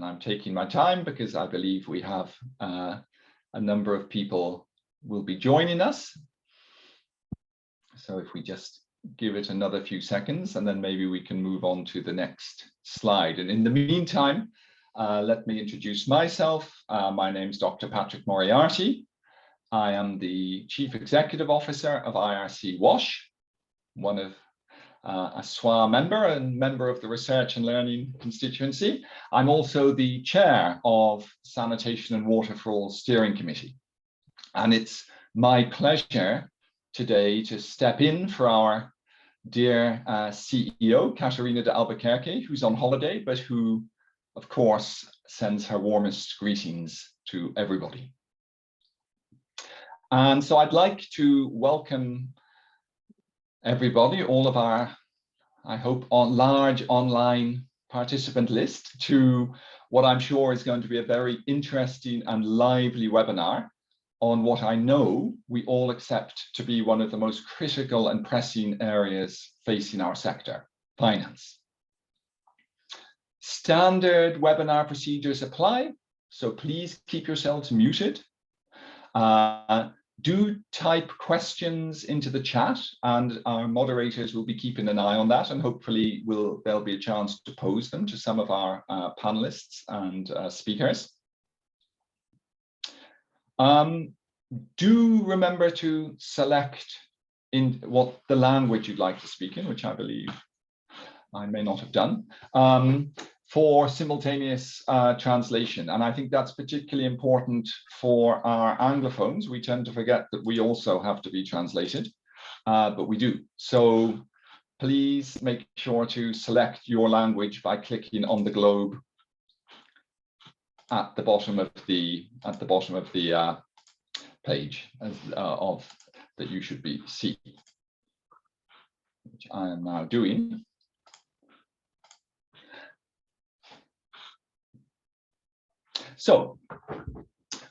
And I'm taking my time because I believe we have a number of people will be joining us. So if we just give it another few seconds, and then maybe we can move on to the next slide. And in the meantime, let me introduce myself. My name is Dr. Patrick Moriarty. I am the Chief Executive Officer of IRC WASH, one of a SWA member and member of the Research and Learning constituency. I'm also the chair of Sanitation and Water for All Steering Committee. And it's my pleasure today to step in for our dear CEO, Katerina de Albuquerque, who's on holiday, but who, of course, sends her warmest greetings to everybody. And so I'd like to welcome everybody, all of our, I hope, large online participant list to what I'm sure is going to be a very interesting and lively webinar on what I know we all accept to be one of the most critical and pressing areas facing our sector, finance. Standard webinar procedures apply, so please keep yourselves muted. Do type questions into the chat, and our moderators will be keeping an eye on that, and hopefully there'll be a chance to pose them to some of our panelists and speakers. Do remember to select in what the language you'd like to speak in, which I believe I may not have done, for simultaneous translation. And I think that's particularly important for our Anglophones. We tend to forget that we also have to be translated, but we do. So please make sure to select your language by clicking on the globe at the bottom of the page that you should be seeing, which I am now doing. So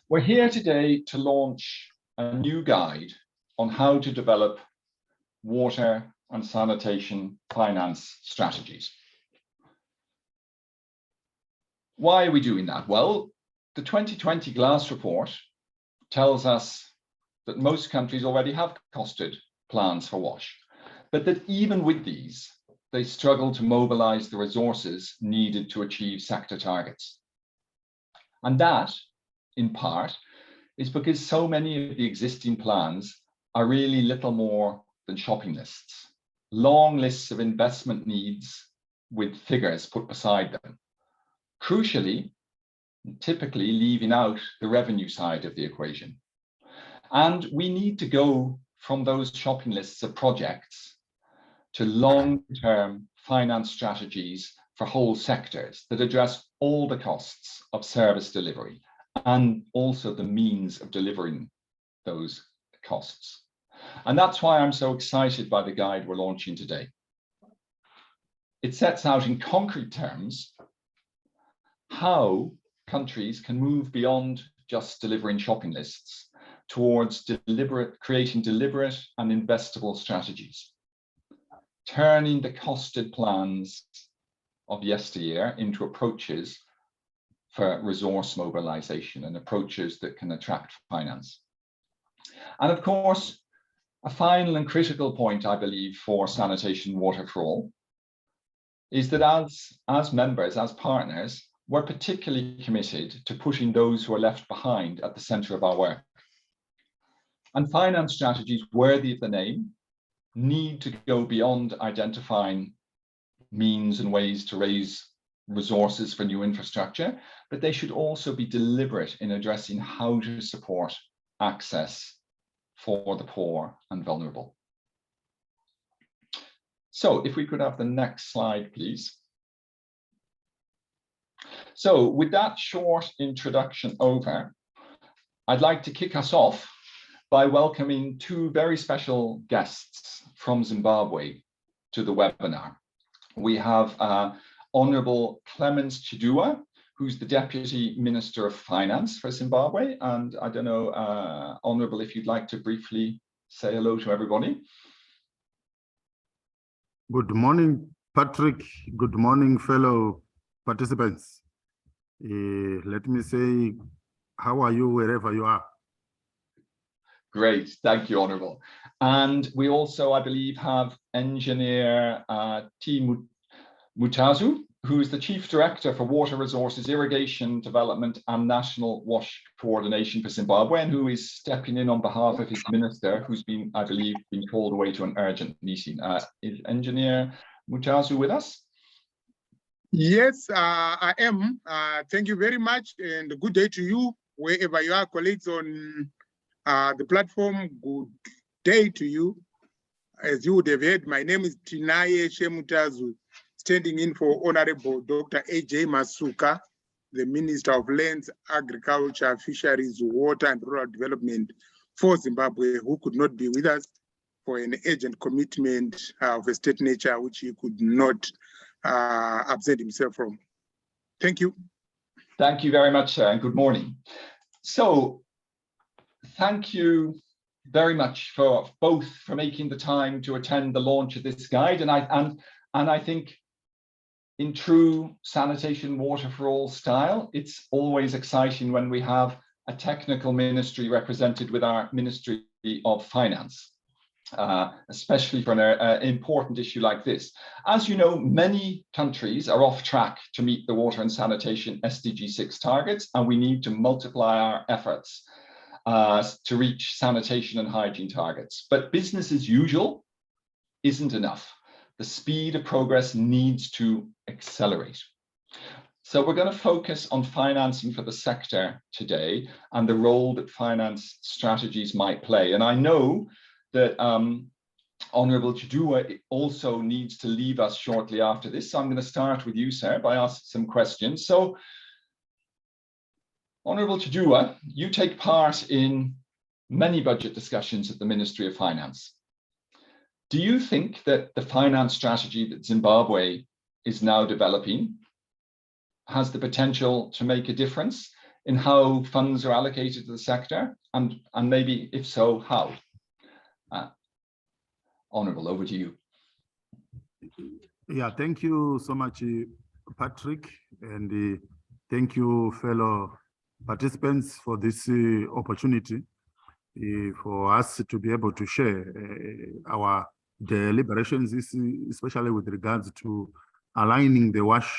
we're here today to launch a new guide on how to develop water and sanitation finance strategies. Why are we doing that? Well, the 2020 GLASS report tells us that most countries already have costed plans for WASH, but that even with these, they struggle to mobilize the resources needed to achieve sector targets. And that, in part, is because so many of the existing plans are really little more than shopping lists, long lists of investment needs with figures put beside them. Crucially, typically leaving out the revenue side of the equation. And we need to go from those shopping lists of projects to long-term finance strategies for whole sectors that address all the costs of service delivery and also the means of delivering those costs. And that's why I'm so excited by the guide we're launching today. It sets out in concrete terms how countries can move beyond just delivering shopping lists towards creating deliberate and investable strategies, turning the costed plans of yesteryear into approaches for resource mobilization and approaches that can attract finance. And of course, a final and critical point, I believe, for Sanitation Water for All is that as members, as partners, we're particularly committed to putting those who are left behind at the center of our work. And finance strategies worthy of the name need to go beyond identifying means and ways to raise resources for new infrastructure, but they should also be deliberate in addressing how to support access for the poor and vulnerable. So if we could have the next slide, please. So with that short introduction over, I'd like to kick us off by welcoming two very special guests from Zimbabwe to the webinar. We have Honourable Clemens Chidua, who's the Deputy Minister of Finance for Zimbabwe. And I don't know, Honourable, if you'd like to briefly say hello to everybody. Good morning, Patrick. Good morning, fellow participants. Let me say, how are you wherever you are? Great, thank you, Honourable. And we also, I believe, have Engineer T. Mutazu, who is the Chief Director for Water Resources, Irrigation Development and National WASH Coordination for Zimbabwe, and who is stepping in on behalf of his minister, who's been, I believe, been called away to an urgent meeting. Is Engineer Mutazu with us? Yes, I am. Thank you very much, and good day to you, wherever you are, colleagues on the platform. Good day to you. As you would have heard, my name is Tinaye Shemutazu, standing in for Honorable Dr. A.J. Masuka, the Minister of Lands, Agriculture, Fisheries, Water and Rural Development for Zimbabwe, who could not be with us for an urgent commitment of a state nature, which he could not absent himself from. Thank you. Thank you very much, sir, and good morning. So, thank you very much for both for making the time to attend the launch of this guide, and I think in true sanitation water for all style, it's always exciting when we have a technical ministry represented with our Ministry of Finance, especially for an important issue like this. As you know, many countries are off track to meet the water and sanitation SDG 6 targets, and we need to multiply our efforts to reach sanitation and hygiene targets. But business as usual isn't enough. The speed of progress needs to accelerate. So we're going to focus on financing for the sector today and the role that finance strategies might play. And I know that Honourable Chidua also needs to leave us shortly after this. So I'm going to start with you, sir, by asking some questions. So, Honourable Chidua, you take part in many budget discussions at the Ministry of Finance. Do you think that the finance strategy that Zimbabwe is now developing has the potential to make a difference in how funds are allocated to the sector? And maybe, if so, how? Honourable, over to you. Yeah, thank you so much, Patrick, and thank you, fellow participants, for this opportunity for us to be able to share our deliberations, especially with regards to aligning the WASH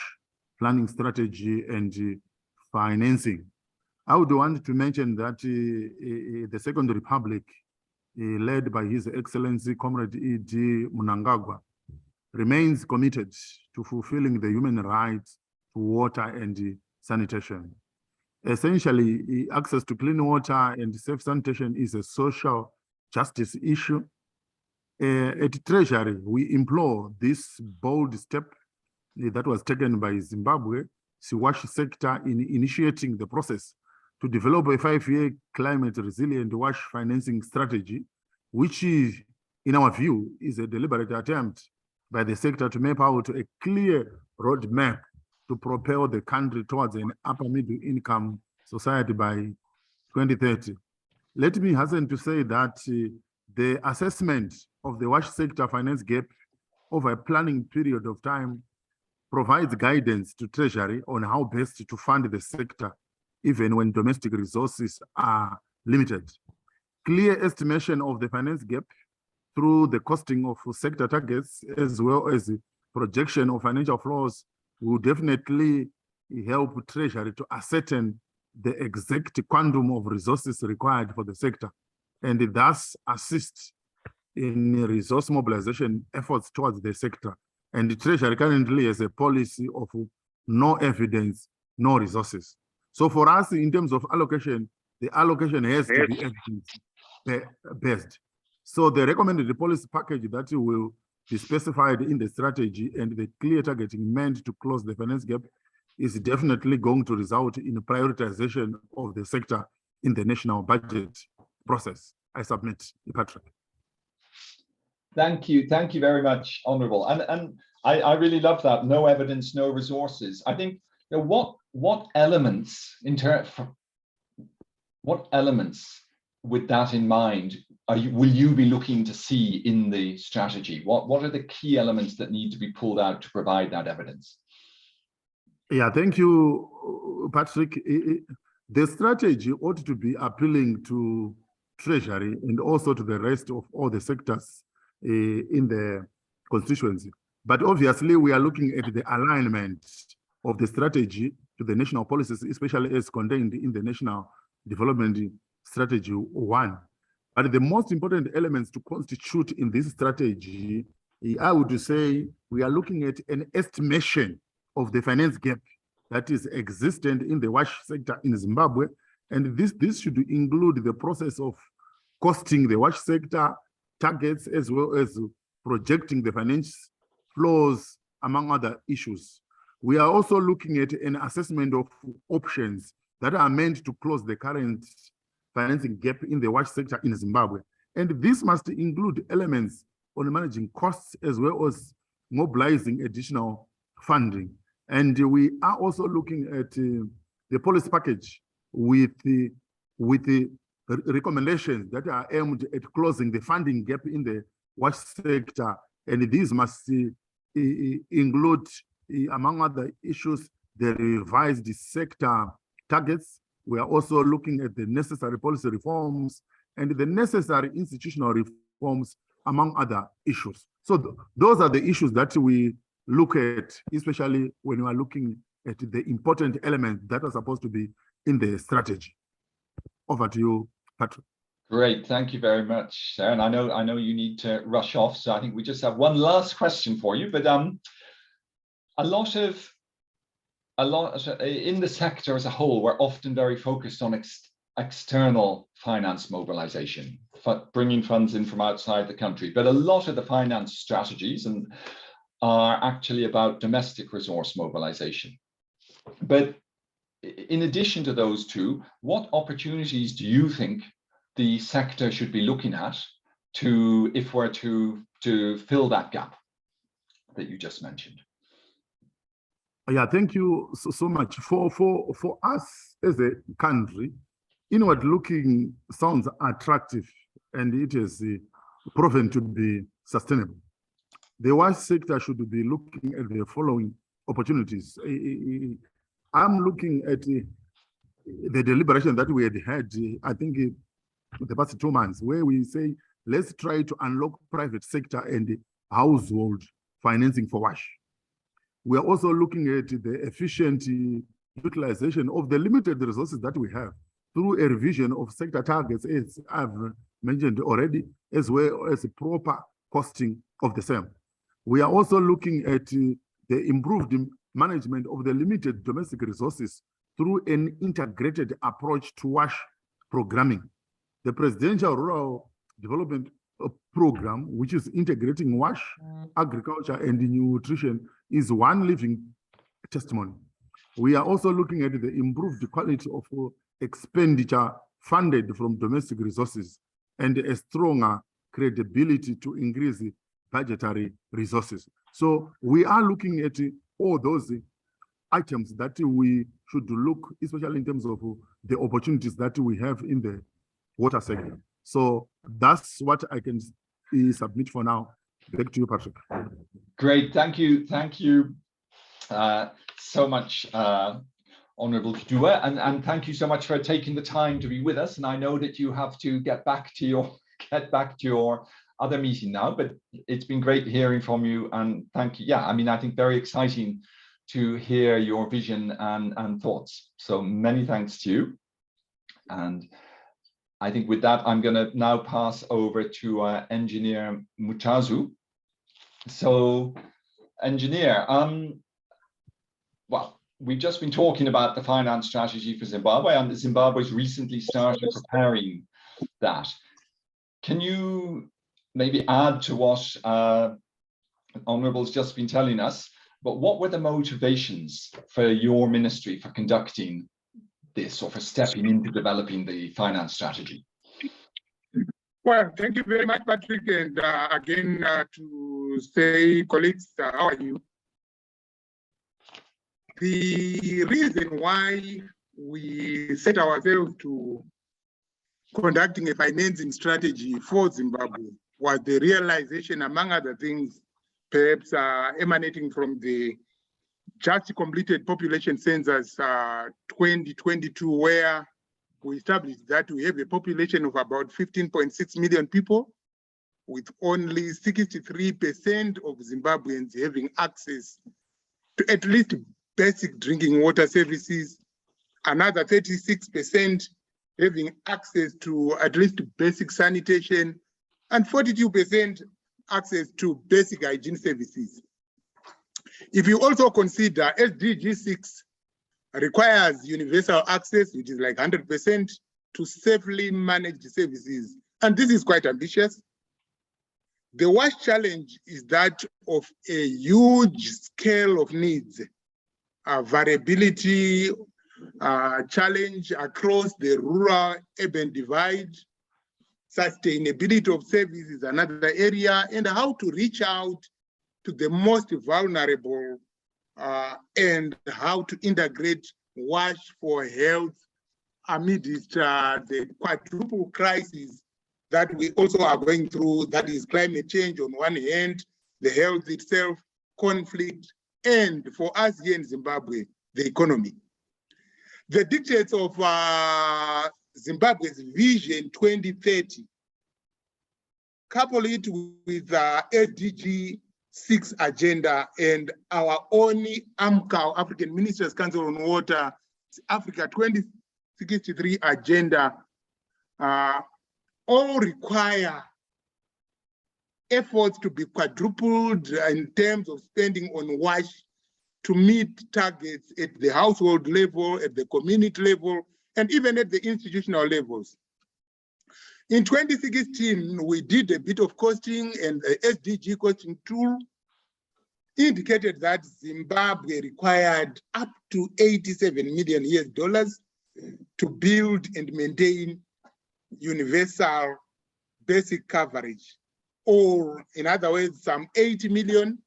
planning strategy and financing. I would want to mention that the Second Republic, led by His Excellency Comrade E.D. Mnangagwa, remains committed to fulfilling the human rights to water and sanitation. Essentially, access to clean water and safe sanitation is a social justice issue. At Treasury, we implore this bold step that was taken by Zimbabwe WASH sector in initiating the process to develop a 5-year climate resilient WASH financing strategy, which is, in our view, is a deliberate attempt by the sector to map out a clear roadmap to propel the country towards an upper middle income society by 2030. Let me hasten to say that the assessment of the WASH sector finance gap over a planning period of time provides guidance to Treasury on how best to fund the sector, even when domestic resources are limited. Clear estimation of the finance gap through the costing of sector targets, as well as the projection of financial flows, will definitely help Treasury to ascertain the exact quantum of resources required for the sector, and thus assist in resource mobilization efforts towards the sector. And the Treasury currently has a policy of no evidence, no resources. So for us, in terms of allocation, the allocation has to be evidence-based. So the recommended policy package that will be specified in the strategy and the clear targeting meant to close the finance gap is definitely going to result in a prioritization of the sector in the national budget process. I submit, Patrick. Thank you very much, Honourable. And I really love that. No evidence, no resources. I think, you know, what elements with that in mind will you be looking to see in the strategy? What are the key elements that need to be pulled out to provide that evidence? Yeah, thank you Patrick, the strategy ought to be appealing to Treasury and also to the rest of all the sectors in the constituency. But obviously, we are looking at the alignment of the strategy to the national policies, especially as contained in the National Development Strategy 1. But the most important elements to constitute in this strategy, I would say we are looking at an estimation of the finance gap that is existent in the WASH sector in Zimbabwe. And this should include the process of costing the WASH sector targets as well as projecting the finance flows, among other issues. We are also looking at an assessment of options that are meant to close the current financing gap in the WASH sector in Zimbabwe. And this must include elements on managing costs as well as mobilizing additional funding. And we are also looking at the policy package with the recommendations that are aimed at closing the funding gap in the WASH sector. And these must include, among other issues, the revised sector targets. We are also looking at the necessary policy reforms and the necessary institutional reforms, among other issues. So those are the issues that we look at, especially when we are looking at the important elements that are supposed to be in the strategy. Over to you, Patrick. Great, thank you very much, Sharon. I know you need to rush off, so I think we just have one last question for you. But a lot in the sector as a whole, we're often very focused on external finance mobilization, bringing funds in from outside the country. But a lot of the finance strategies are actually about domestic resource mobilization. But in addition to those two, what opportunities do you think the sector should be looking at if we're to fill that gap that you just mentioned? Yeah, thank you so much. For us as a country, inward looking sounds attractive and it is proven to be sustainable. The WASH sector should be looking at the following opportunities. I'm looking at the deliberation that we had, I think, the past 2 months, where we say, let's try to unlock private sector and household financing for WASH. We are also looking at the efficient utilization of the limited resources that we have through a revision of sector targets, as I've mentioned already, as well as proper costing of the same. We are also looking at the improved management of the limited domestic resources through an integrated approach to WASH programming. The Presidential Rural Development Program, which is integrating WASH, agriculture, and nutrition, is one living testimony. We are also looking at the improved quality of expenditure funded from domestic resources and a stronger credibility to increase budgetary resources. So we are looking at all those items that we should look, especially in terms of the opportunities that we have in the water sector. So that's what I can submit for now. Back to you, Patrick. Great, thank you so much, Honourable Kidua, and thank you so much for taking the time to be with us. And I know that you have to get back to your other meeting now, but it's been great hearing from you, and thank you. Yeah, I mean, I think very exciting to hear your vision and thoughts. So many thanks to you. And I think with that, I'm going to now pass over to Engineer Mutazu. So, Engineer, well, we've just been talking about the finance strategy for Zimbabwe, and Zimbabwe's recently started preparing that. Can you maybe add to what Honourable's just been telling us, but what were the motivations for your ministry for conducting this, or for stepping into developing the finance strategy? Well, thank you very much, Patrick. And again, to say, colleagues, how are you? The reason why we set ourselves to conducting a financing strategy for Zimbabwe was the realization, among other things, perhaps emanating from the just completed population census 2022, where we established that we have a population of about 15.6 million people, with only 63% of Zimbabweans having access to at least basic drinking water services, another 36% having access to at least basic sanitation, and 42% access to basic hygiene services. If you also consider SDG 6 requires universal access, which is like 100%, to safely managed services, and this is quite ambitious. The WASH challenge is that of a huge scale of needs, a variability challenge across the rural-urban divide, sustainability of service is another area, and how to reach out to the most vulnerable and how to integrate WASH for health amidst the quadruple crisis that we also are going through, that is climate change on one hand, the health itself, conflict, and for us here in Zimbabwe, the economy. The dictates of Zimbabwe's Vision 2030, couple it with SDG 6 agenda and our own AMCOW, African Ministers' Council on Water, Africa 2063 agenda, all require efforts to be quadrupled in terms of spending on WASH to meet targets at the household level, at the community level, and even at the institutional levels. In 2016, we did a bit of costing, and the SDG costing tool indicated that Zimbabwe required up to $87 million to build and maintain universal basic coverage, or in other words, some 80 million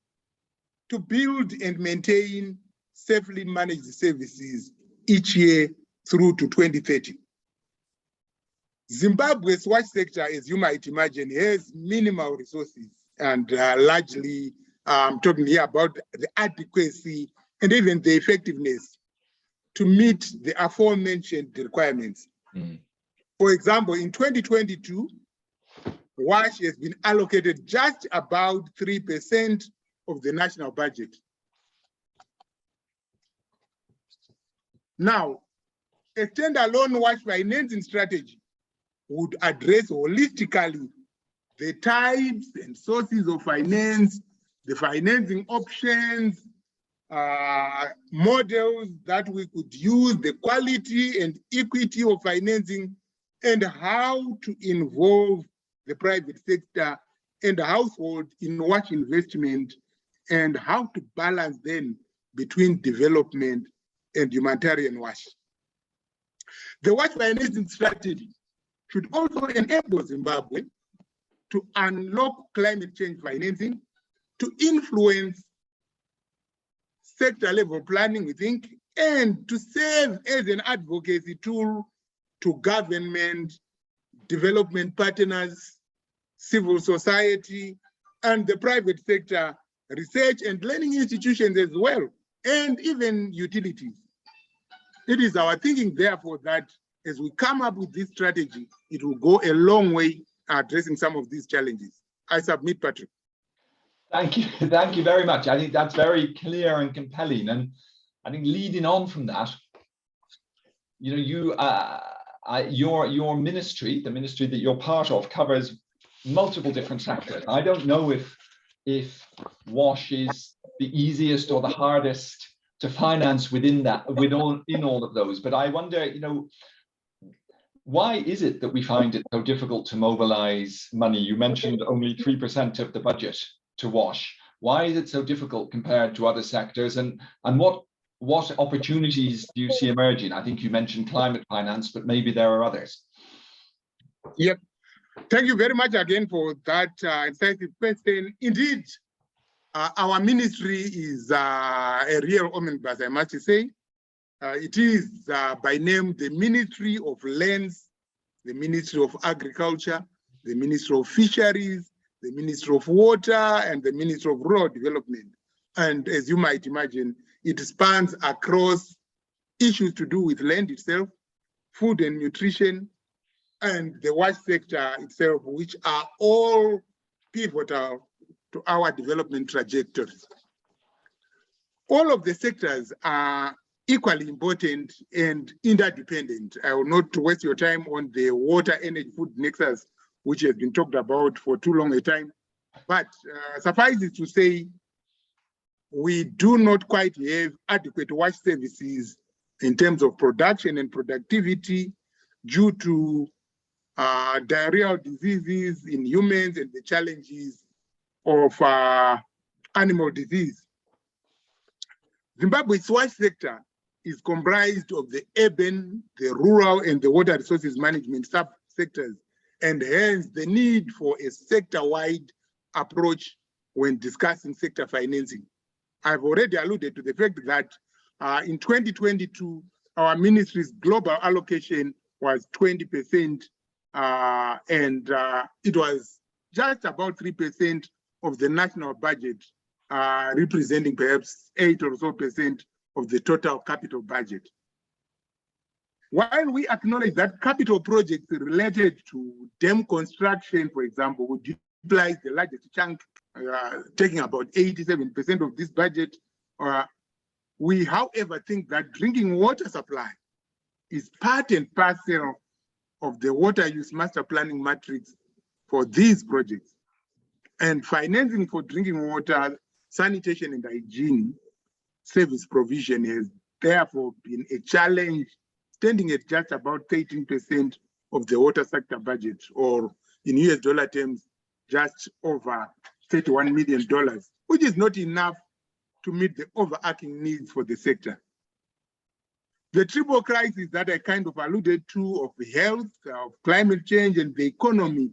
to build and maintain safely managed services each year through to 2030. Zimbabwe's WASH sector, as you might imagine, has minimal resources, and largely, I'm talking here about the adequacy and even the effectiveness to meet the aforementioned requirements. For example, in 2022, WASH has been allocated just about 3% of the national budget. Now, a standalone WASH financing strategy would address holistically the types and sources of finance, the financing options, models that we could use, the quality and equity of financing, and how to involve the private sector and the household in WASH investment, and how to balance then between development and humanitarian WASH. The WASH financing strategy should also enable Zimbabwe to unlock climate change financing, to influence sector level planning, we think, and to serve as an advocacy tool to government, development partners, civil society, and the private sector, research and learning institutions as well, and even utilities. It is our thinking, therefore, that as we come up with this strategy, it will go a long way addressing some of these challenges. I submit, Patrick. Thank you very much. I think that's very clear and compelling. And I think leading on from that, you know, your ministry, the ministry that you're part of, covers multiple different sectors. I don't know if WASH is the easiest or the hardest to finance within all of those, but I wonder, you know, why is it that we find it so difficult to mobilize money? You mentioned only 3% of the budget to WASH. Why is it so difficult compared to other sectors, and what opportunities do you see emerging? I think you mentioned climate finance, but maybe there are others. Yep. Thank you very much again for that insightful question. Indeed, our ministry is a real omnibus, I must say. It is by name the Ministry of Lands, the Ministry of Agriculture, the Ministry of Fisheries, the Ministry of Water, and the Ministry of Rural Development. And as you might imagine, it spans across issues to do with land itself, food and nutrition, and the WASH sector itself, which are all pivotal to our development trajectory. All of the sectors are equally important and interdependent. I will not waste your time on the water, energy, food nexus, which has been talked about for too long a time. But suffice it to say, we do not quite have adequate WASH services in terms of production and productivity due to diarrheal diseases in humans and the challenges of animal disease. Zimbabwe's WASH sector is comprised of the urban, the rural, and the water resources management subsectors, and hence the need for a sector-wide approach when discussing sector financing. I've already alluded to the fact that in 2022, our ministry's global allocation was 20%, and it was just about 3% of the national budget, representing perhaps 8 or so % of the total capital budget. While we acknowledge that capital projects related to dam construction, for example, would utilize the largest chunk, taking about 87% of this budget, we, however, think that drinking water supply is part and parcel of the water use master planning matrix for these projects. And financing for drinking water, sanitation and hygiene service provision has therefore been a challenge, standing at just about 13% of the water sector budget, or in US dollar terms, just over $31 million, which is not enough to meet the overarching needs for the sector. The triple crisis that I kind of alluded to of health, of climate change, and the economy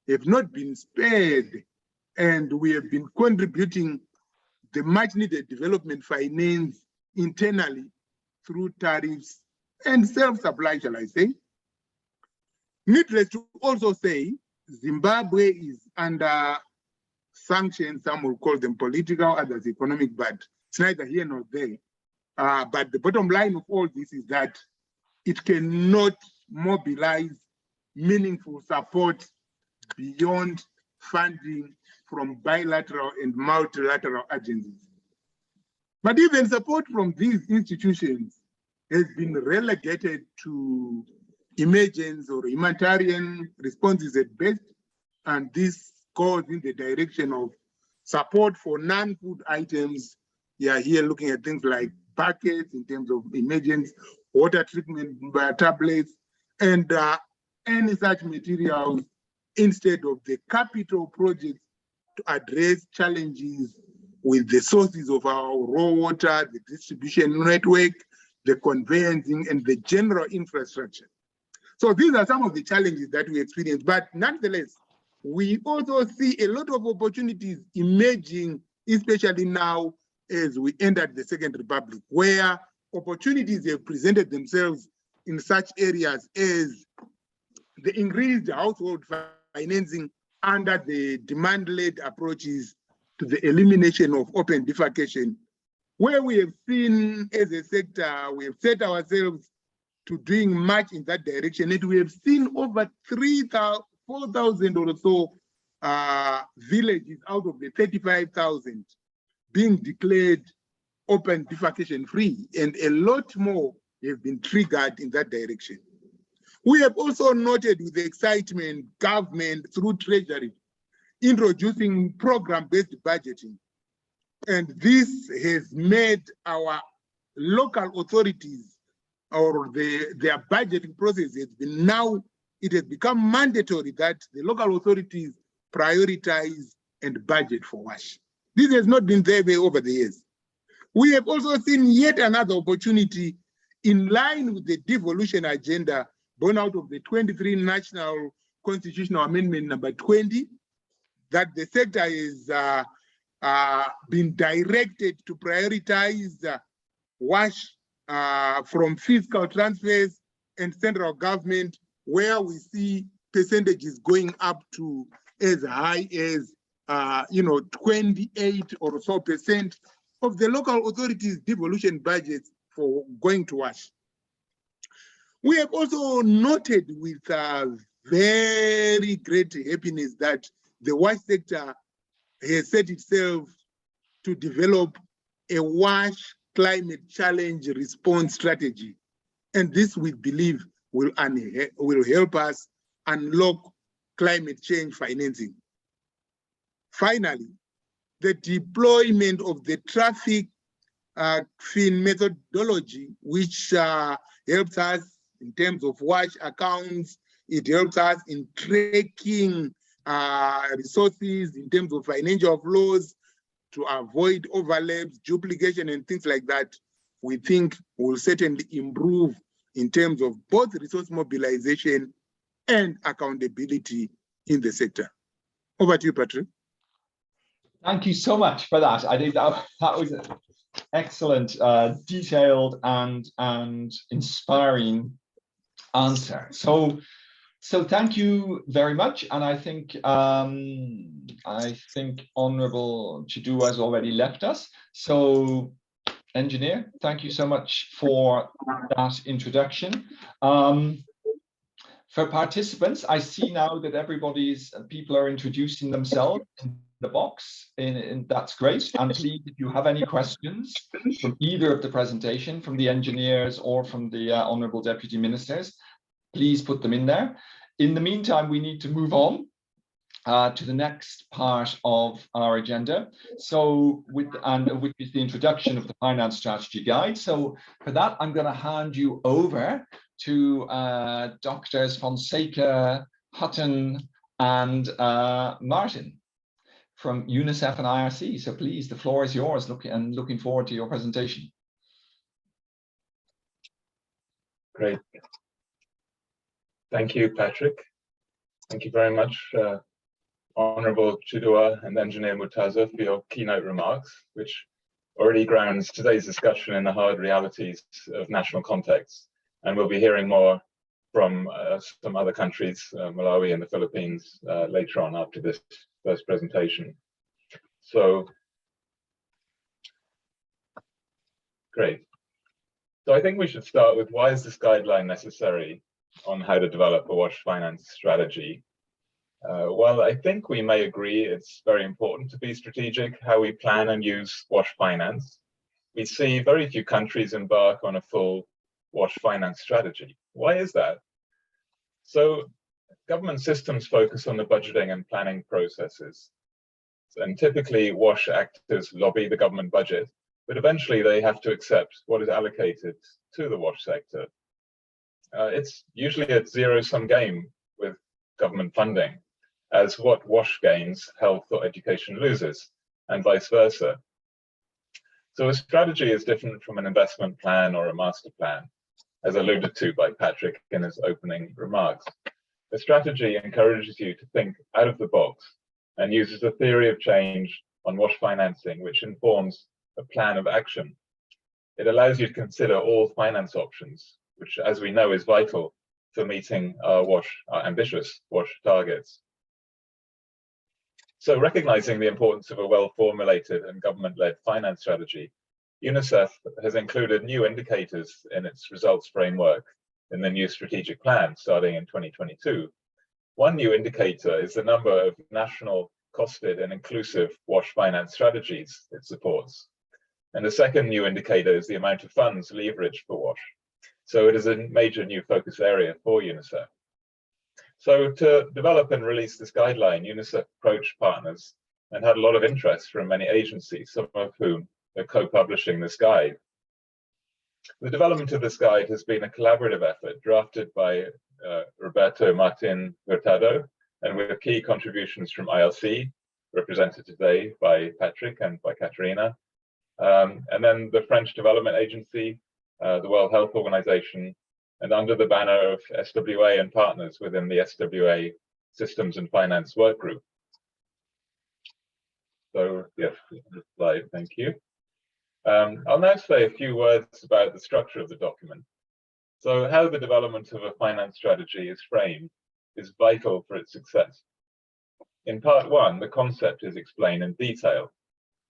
have not been spared, and we have been contributing the much needed development finance internally through tariffs and self-supply, shall I say. Needless to also say, Zimbabwe is under sanctions. Some will call them political, others economic, but it's neither here nor there. But the bottom line of all this is that it cannot mobilize meaningful support beyond funding from bilateral and multilateral agencies. But even support from these institutions has been relegated to emergence or humanitarian responses at best, and this goes in the direction of support for non-food items. We are here looking at things like buckets in terms of emergence, water treatment tablets, and any such materials instead of the capital projects to address challenges with the sources of our raw water, the distribution network, the conveyancing, and the general infrastructure. So these are some of the challenges that we experience, but nonetheless, we also see a lot of opportunities emerging, especially now as we entered the Second Republic, where opportunities have presented themselves in such areas as the increased household financing under the demand-led approaches to the elimination of open defecation, where we have seen as a sector, we have set ourselves to doing much in that direction, and we have seen over 4,000 or so villages out of the 35,000 being declared open defecation free, and a lot more have been triggered in that direction. We have also noted with excitement government through Treasury introducing program-based budgeting. And this has made our local authorities or their budgeting process has been now, it has become mandatory that the local authorities prioritize and budget for WASH. This has not been there over the years. We have also seen yet another opportunity in line with the devolution agenda born out of the 23 National Constitutional Amendment number 20, that the sector is been directed to prioritize WASH from fiscal transfers and central government, where we see percentages going up to as high as 28 or so %, of the local authorities' devolution budgets for going to WASH. We have also noted with very great happiness that the WASH sector has set itself to develop a WASH climate challenge response strategy. And this, we believe, will help us unlock climate change financing. Finally, the deployment of the traffic fin methodology, which helps us in terms of WASH accounts. It helps us in tracking resources in terms of financial flows to avoid overlaps, duplication, and things like that. We think will certainly improve in terms of both resource mobilization and accountability in the sector. Over to you, Patrick. Thank you so much for that. I think that was an excellent, detailed and inspiring answer. So thank you very much. And I think Honorable Chidu has already left us. So Engineer, thank you so much for that introduction. For participants, I see now that people are introducing themselves in the box, and that's great. And please, if you have any questions from either of the presentation, from the engineers or from the Honourable Deputy Ministers, please put them in there. In the meantime, we need to move on to the next part of our agenda. So which is the introduction of the Finance Strategy Guide. So for that, I'm going to hand you over to Doctors Fonseca, Hutton, and Martin from UNICEF and IRC. So please, the floor is yours. Looking forward to your presentation. Great. Thank you, Patrick. Thank you very much, Honourable Chidua and Engineer Mutaza, for your keynote remarks, which already grounds today's discussion in the hard realities of national context. And we'll be hearing more from some other countries, Malawi and the Philippines, later on after this first presentation. So, great. So I think we should start with, why is this guideline necessary on how to develop a WASH finance strategy? Well, I think we may agree it's very important to be strategic how we plan and use WASH finance. We see very few countries embark on a full WASH finance strategy. Why is that? So government systems focus on the budgeting and planning processes. And typically WASH actors lobby the government budget, but eventually they have to accept what is allocated to the WASH sector. It's usually a zero-sum game with government funding, as what WASH gains, health or education loses, and vice versa. So a strategy is different from an investment plan or a master plan, as alluded to by Patrick in his opening remarks. A strategy encourages you to think out of the box and uses a theory of change on WASH financing, which informs a plan of action. It allows you to consider all finance options, which, as we know, is vital for meeting our ambitious WASH targets. So recognizing the importance of a well-formulated and government-led finance strategy, UNICEF has included new indicators in its results framework in the new strategic plan starting in 2022. One new indicator is the number of national costed and inclusive WASH finance strategies it supports. And the second new indicator is the amount of funds leveraged for WASH. So it is a major new focus area for UNICEF. So to develop and release this guideline, UNICEF approached partners and had a lot of interest from many agencies, some of whom are co-publishing this guide. The development of this guide has been a collaborative effort drafted by Roberto Martin Hurtado, and with key contributions from IRC, represented today by Patrick and by Katerina, and then the French Development Agency, the World Health Organization, and under the banner of SWA and partners within the SWA Systems and Finance Work Group. So, yes, this slide, thank you. I'll now say a few words about the structure of the document. So how the development of a finance strategy is framed is vital for its success. In part one, the concept is explained in detail.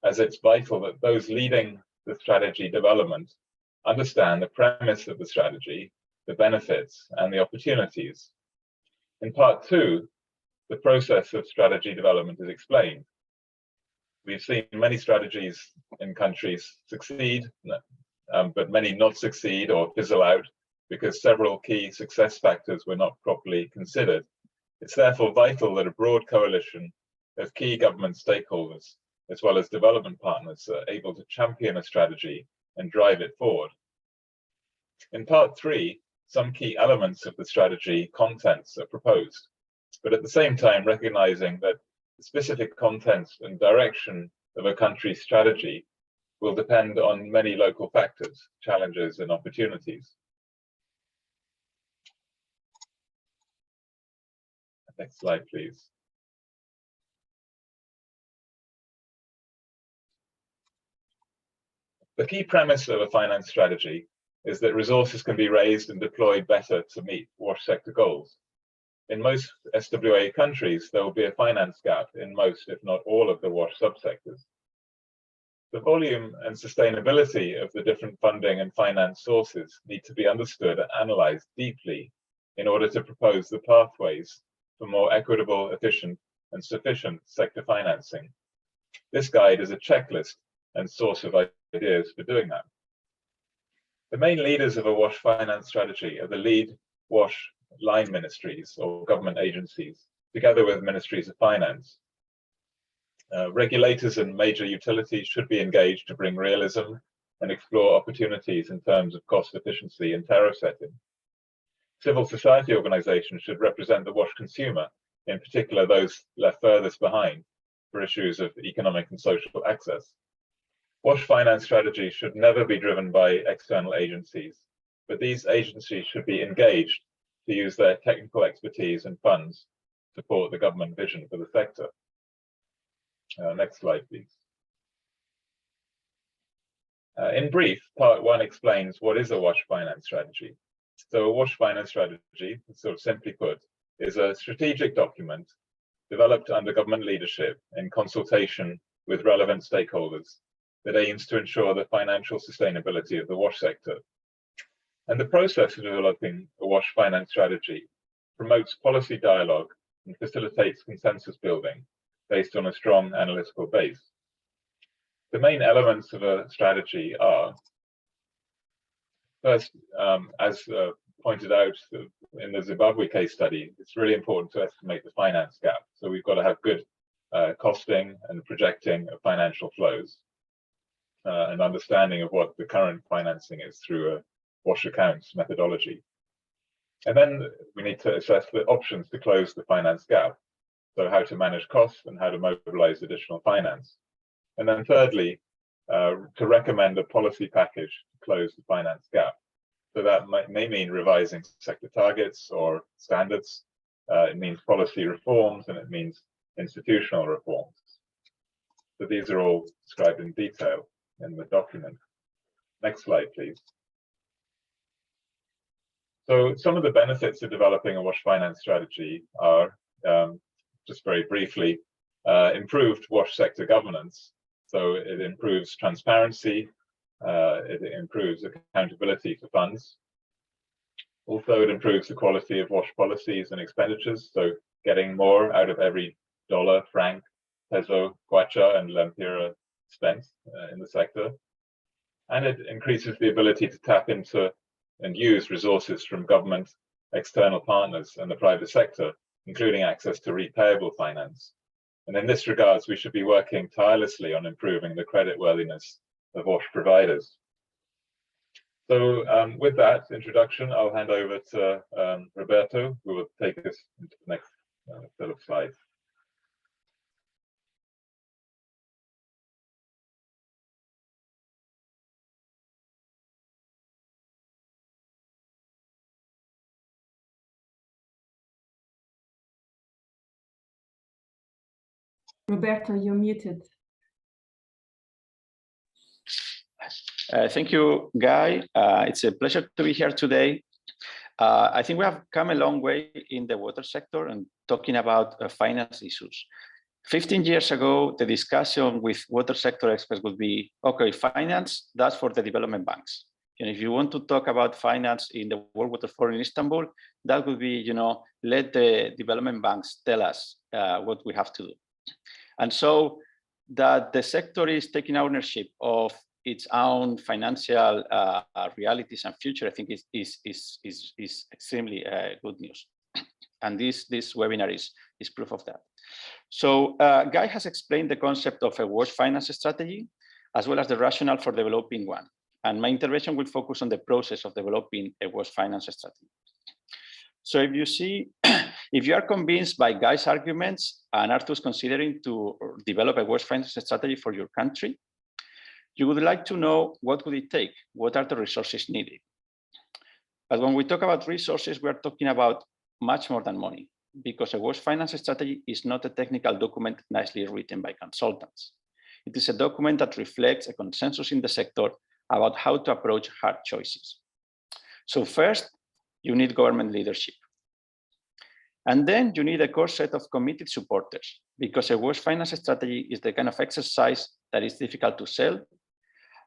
as it's vital that those leading the strategy development understand the premise of the strategy, the benefits, and the opportunities. In part 2, the process of strategy development is explained. We've seen many strategies in countries succeed, but many not succeed or fizzle out because several key success factors were not properly considered. It's therefore vital that a broad coalition of key government stakeholders, as well as development partners, are able to champion a strategy and drive it forward. In part 3, some key elements of the strategy contents are proposed, but at the same time recognizing that the specific contents and direction of a country's strategy will depend on many local factors, challenges, and opportunities. Next slide, please. The key premise of a finance strategy is that resources can be raised and deployed better to meet WASH sector goals. In most SWA countries, there will be a finance gap in most, if not all, of the WASH subsectors. The volume and sustainability of the different funding and finance sources need to be understood and analyzed deeply in order to propose the pathways for more equitable, efficient, and sufficient sector financing. This guide is a checklist and source of ideas for doing that. The main leaders of a WASH finance strategy are the lead WASH line ministries or government agencies, together with ministries of finance. Regulators and major utilities should be engaged to bring realism and explore opportunities in terms of cost efficiency and tariff setting. Civil society organizations should represent the WASH consumer, in particular those left furthest behind for issues of economic and social access. WASH finance strategy should never be driven by external agencies, but these agencies should be engaged to use their technical expertise and funds to support the government vision for the sector. Next slide, please. In brief, part 1 explains what is a WASH finance strategy. So a WASH finance strategy, sort of simply put, is a strategic document developed under government leadership in consultation with relevant stakeholders that aims to ensure the financial sustainability of the WASH sector. And the process of developing a WASH finance strategy promotes policy dialogue and facilitates consensus building based on a strong analytical base. The main elements of a strategy are, first, as pointed out in the Zimbabwe case study, it's really important to estimate the finance gap. So we've got to have good costing and projecting of financial flows and understanding of what the current financing is through a WASH accounts methodology. And then we need to assess the options to close the finance gap. So how to manage costs and how to mobilize additional finance. And then thirdly, to recommend a policy package to close the finance gap. So that may mean revising sector targets or standards. It means policy reforms, and it means institutional reforms. So these are all described in detail in the document. Next slide, please. So some of the benefits of developing a WASH finance strategy are, just very briefly, improved WASH sector governance. So it improves transparency, it improves accountability for funds. Also, it improves the quality of WASH policies and expenditures, so getting more out of every dollar, franc, peso, kwacha, and lempira spent in the sector. And it increases the ability to tap into and use resources from government, external partners, and the private sector, including access to repayable finance. And in this regards, we should be working tirelessly on improving the creditworthiness of WASH providers. So with that introduction, I'll hand over to Roberto, who will take us into the next set of slides. Roberto, you're muted. Thank you, Guy. It's a pleasure to be here today. I think we have come a long way in the water sector and talking about finance issues. 15 years ago, the discussion with water sector experts would be, okay, finance, that's for the development banks. And if you want to talk about finance in the World Water Forum in Istanbul, that would be, let the development banks tell us what we have to do. And so that the sector is taking ownership of its own financial realities and future, I think is extremely good news. And this webinar is proof of that. So Guy has explained the concept of a WASH finance strategy, as well as the rationale for developing one. And my intervention will focus on the process of developing a WASH finance strategy. So if you see, if you are convinced by Guy's arguments and are thus considering to develop a WASH finance strategy for your country, you would like to know what would it take? What are the resources needed? But when we talk about resources, we are talking about much more than money, because a WASH finance strategy is not a technical document nicely written by consultants. It is a document that reflects a consensus in the sector about how to approach hard choices. So first, you need government leadership. And then you need a core set of committed supporters, because a WASH finance strategy is the kind of exercise that is difficult to sell.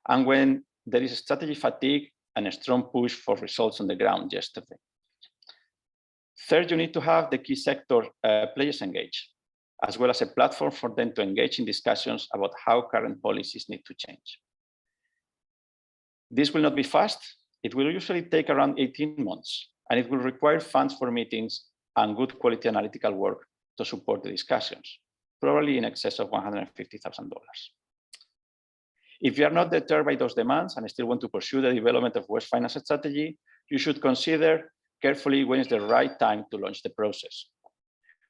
And when there is strategy fatigue and a strong push for results on the ground yesterday. Third, you need to have the key sector players engaged, as well as a platform for them to engage in discussions about how current policies need to change. This will not be fast. It will usually take around 18 months, and it will require funds for meetings and good quality analytical work to support the discussions, probably in excess of $150,000. If you are not deterred by those demands and still want to pursue the development of WASH finance strategy, you should consider carefully when is the right time to launch the process.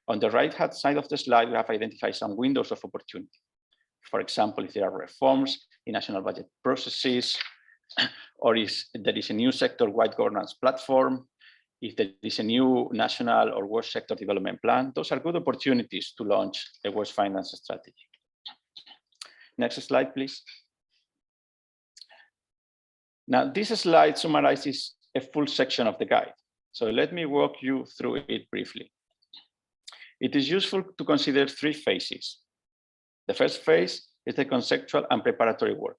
On the right-hand side of the slide, we have identified some windows of opportunity. For example, if there are reforms in national budget processes, or if there is a new sector-wide governance platform, if there is a new national or WASH sector development plan, those are good opportunities to launch a WASH finance strategy. Next slide, please. Now, this slide summarizes a full section of the guide. So let me walk you through it briefly. It is useful to consider three phases. The first phase is the conceptual and preparatory work.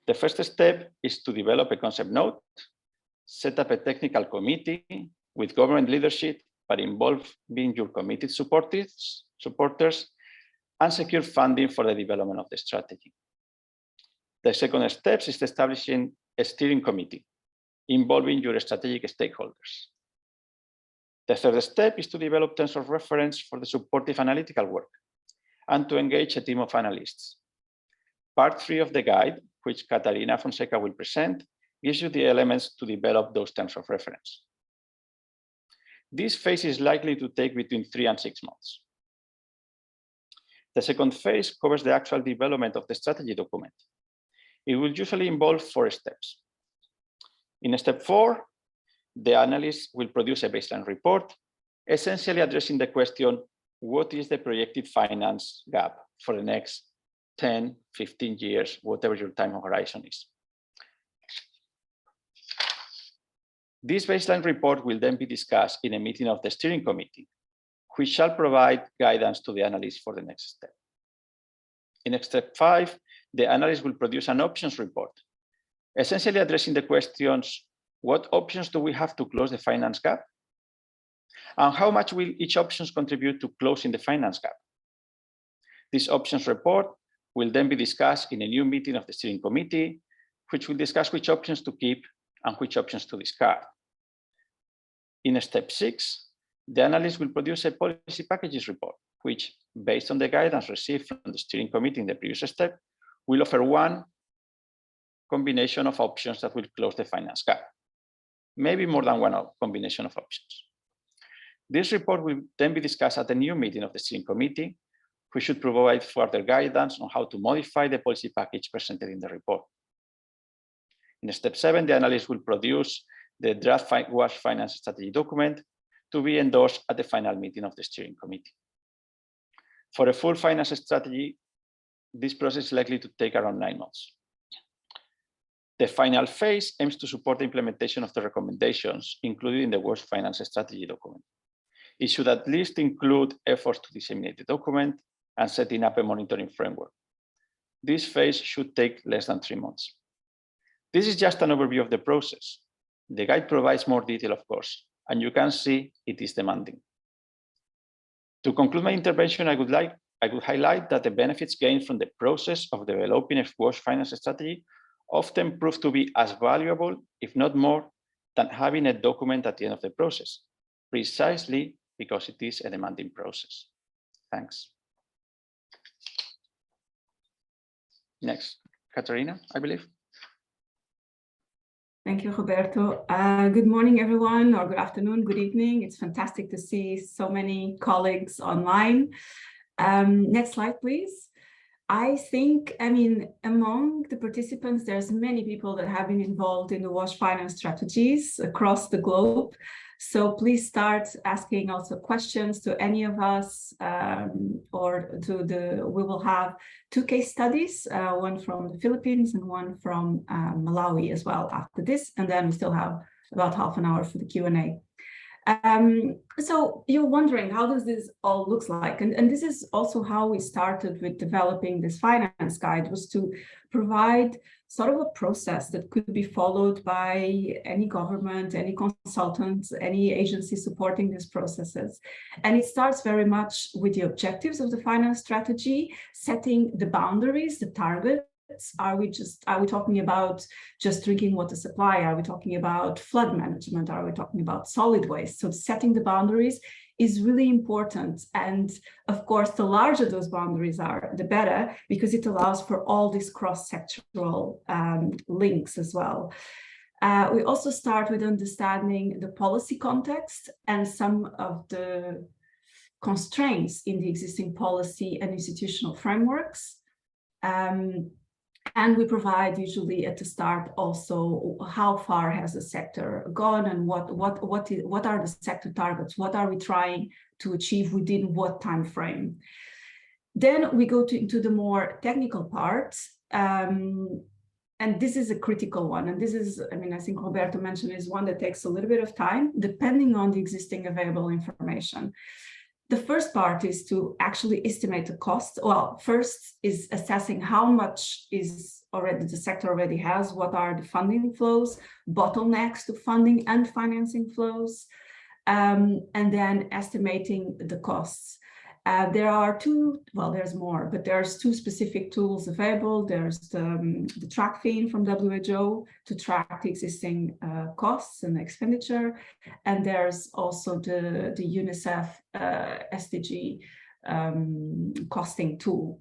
The first step is to develop a concept note, set up a technical committee with government leadership, but involving your committed supporters, and secure funding for the development of the strategy. The second step is establishing a steering committee involving your strategic stakeholders. The third step is to develop terms of reference for the supportive analytical work and to engage a team of analysts. Part 3 of the guide, which Catarina Fonseca will present, gives you the elements to develop those terms of reference. This phase is likely to take between 3 and 6 months. The second phase covers the actual development of the strategy document. It will usually involve 4 steps. In step 4, the analyst will produce a baseline report, essentially addressing the question, what is the projected finance gap for the next 10, 15 years, whatever your time horizon is. This baseline report will then be discussed in a meeting of the steering committee, which shall provide guidance to the analyst for the next step. In step 5, the analyst will produce an options report, essentially addressing the questions, what options do we have to close the finance gap? And how much will each option contribute to closing the finance gap? This options report will then be discussed in a new meeting of the steering committee, which will discuss which options to keep and which options to discard. In step 6, the analyst will produce a policy packages report, which, based on the guidance received from the steering committee in the previous step, will offer one combination of options that will close the finance gap, maybe more than one combination of options. This report will then be discussed at the new meeting of the steering committee, which should provide further guidance on how to modify the policy package presented in the report. In step 7, the analyst will produce the draft WASH finance strategy document to be endorsed at the final meeting of the steering committee. For a full finance strategy, this process is likely to take around 9 months. The final phase aims to support the implementation of the recommendations included in the WASH finance strategy document. It should at least include efforts to disseminate the document and setting up a monitoring framework. This phase should take less than 3 months. This is just an overview of the process. The guide provides more detail, of course, and you can see it is demanding. To conclude my intervention, I would highlight that the benefits gained from the process of developing a WASH finance strategy often prove to be as valuable, if not more, than having a document at the end of the process, precisely because it is a demanding process. Thanks. Next, Katarina, I believe. Thank you, Roberto. Good morning, everyone, or good afternoon, good evening. It's fantastic to see so many colleagues online. Next slide, please. I think, among the participants, there's many people that have been involved in the WASH finance strategies across the globe. So please start asking also questions to any of us, we will have 2 case studies, one from the Philippines and one from Malawi as well after this. And then we still have about half an hour for the Q&A. So you're wondering, how does this all look like? And this is also how we started with developing this finance guide, was to provide sort of a process that could be followed by any government, any consultant, any agency supporting these processes. And it starts very much with the objectives of the finance strategy, setting the boundaries, the targets. Are we talking about just drinking water supply? Are we talking about flood management? Are we talking about solid waste? So setting the boundaries is really important. And of course, the larger those boundaries are, the better, because it allows for all these cross-sectoral links as well. We also start with understanding the policy context and some of the constraints in the existing policy and institutional frameworks. And we provide usually at the start also how far has the sector gone and what are the sector targets? What are we trying to achieve within what time frame? Then we go into the more technical parts. And this is a critical one. And this is, I think Roberto mentioned, is one that takes a little bit of time, depending on the existing available information. The first part is to actually estimate the cost. Well, first is assessing how much is already the sector already has, what are the funding flows, bottlenecks to funding and financing flows, and then estimating the costs. There are there's more, but there's 2 specific tools available. There's the TrackFin from WHO to track the existing costs and expenditure. And there's also the UNICEF SDG costing tool.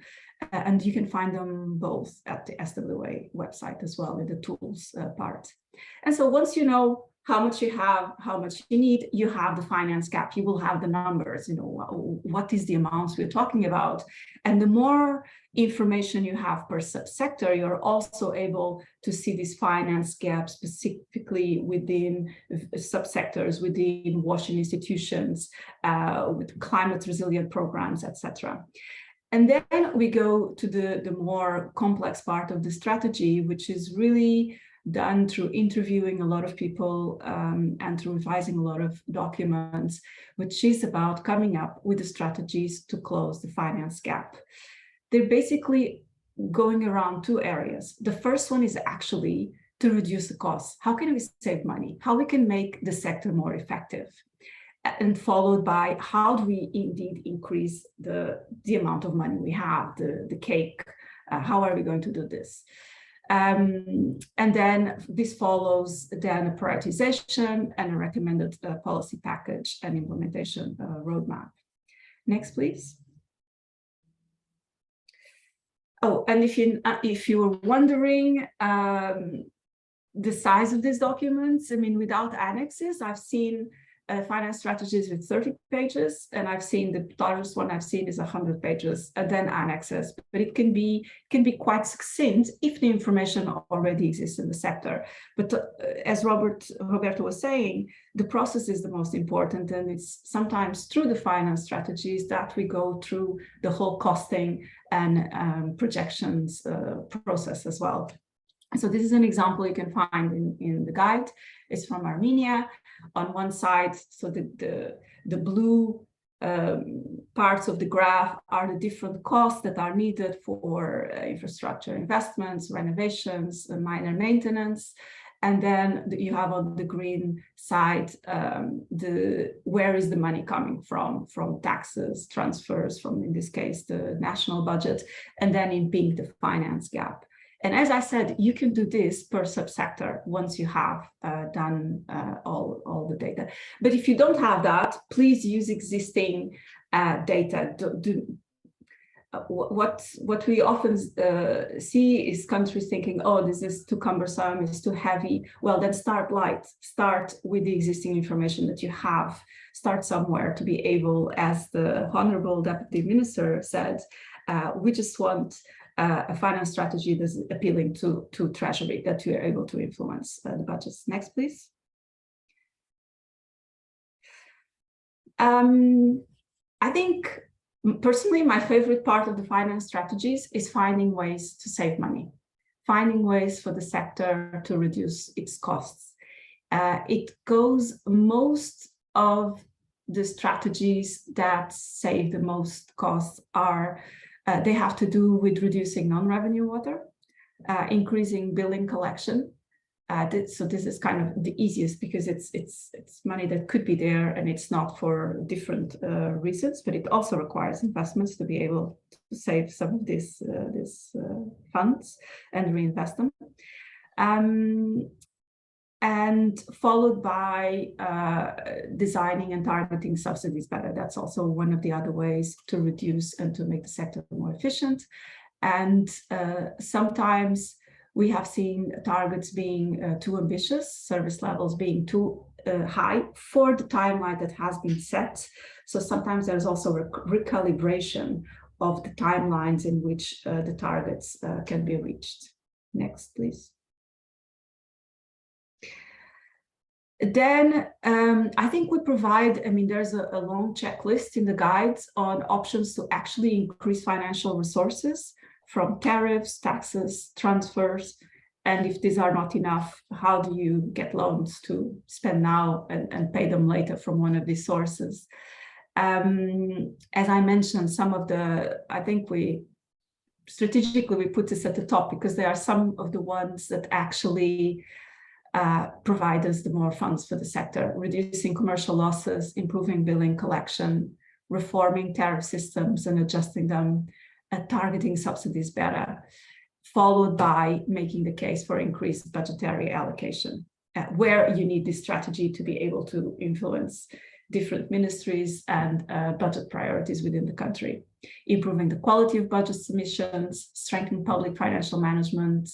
And you can find them both at the SWA website as well in the tools part. And so once you know how much you have, how much you need, you have the finance gap, you will have the numbers, what is the amounts we're talking about. And the more information you have per subsector, you're also able to see this finance gap specifically within subsectors, within washing institutions, with climate resilient programs, etc. And then we go to the more complex part of the strategy, which is really done through interviewing a lot of people and through revising a lot of documents, which is about coming up with the strategies to close the finance gap. They're basically going around 2 areas. The first one is actually to reduce the costs. How can we save money? How we can make the sector more effective? And followed by how do we indeed increase the amount of money we have, the cake? How are we going to do this? And then this follows then a prioritization and a recommended policy package and implementation roadmap. Next, please. Oh, and if you were wondering the size of these documents, without annexes, I've seen finance strategies with 30 pages, and I've seen the largest one I've seen is 100 pages, and then annexes. But it can be quite succinct if the information already exists in the sector. But as Roberto was saying, the process is the most important, and it's sometimes through the finance strategies that we go through the whole costing and projections process as well. So this is an example you can find in the guide. It's from Armenia, on one side, so the blue parts of the graph are the different costs that are needed for infrastructure investments, renovations, minor maintenance. And then you have on the green side, where is the money coming from taxes, transfers, from, in this case, the national budget, and then in pink, the finance gap. And as I said, you can do this per subsector once you have done all the data. But if you don't have that, please use existing data. What we often see is countries thinking, oh, this is too cumbersome, it's too heavy. Well, then start light, start with the existing information that you have, start somewhere to be able, as the Honorable Deputy Minister said, we just want a finance strategy that's appealing to Treasury, that you are able to influence the budgets. Next, please. I think, personally, my favorite part of the finance strategies is finding ways to save money, finding ways for the sector to reduce its costs. Most of the strategies that save the most costs are, they have to do with reducing non-revenue water, increasing billing collection. So this is kind of the easiest because it's money that could be there and it's not for different reasons, but it also requires investments to be able to save some of these funds and reinvest them. And followed by designing and targeting subsidies better. That's also one of the other ways to reduce and to make the sector more efficient. And sometimes we have seen targets being too ambitious, service levels being too high for the timeline that has been set. So sometimes there's also a recalibration of the timelines in which the targets can be reached. Next, please. Then I think we provide, there's a long checklist in the guides on options to actually increase financial resources from tariffs, taxes, transfers, and if these are not enough, how do you get loans to spend now and pay them later from one of these sources? As I mentioned, some of I think strategically we put this at the top because they are some of the ones that actually provide us the more funds for the sector, reducing commercial losses, improving billing collection, reforming tariff systems and adjusting them, targeting subsidies better, followed by making the case for increased budgetary allocation, where you need this strategy to be able to influence different ministries and budget priorities within the country, improving the quality of budget submissions, strengthening public financial management,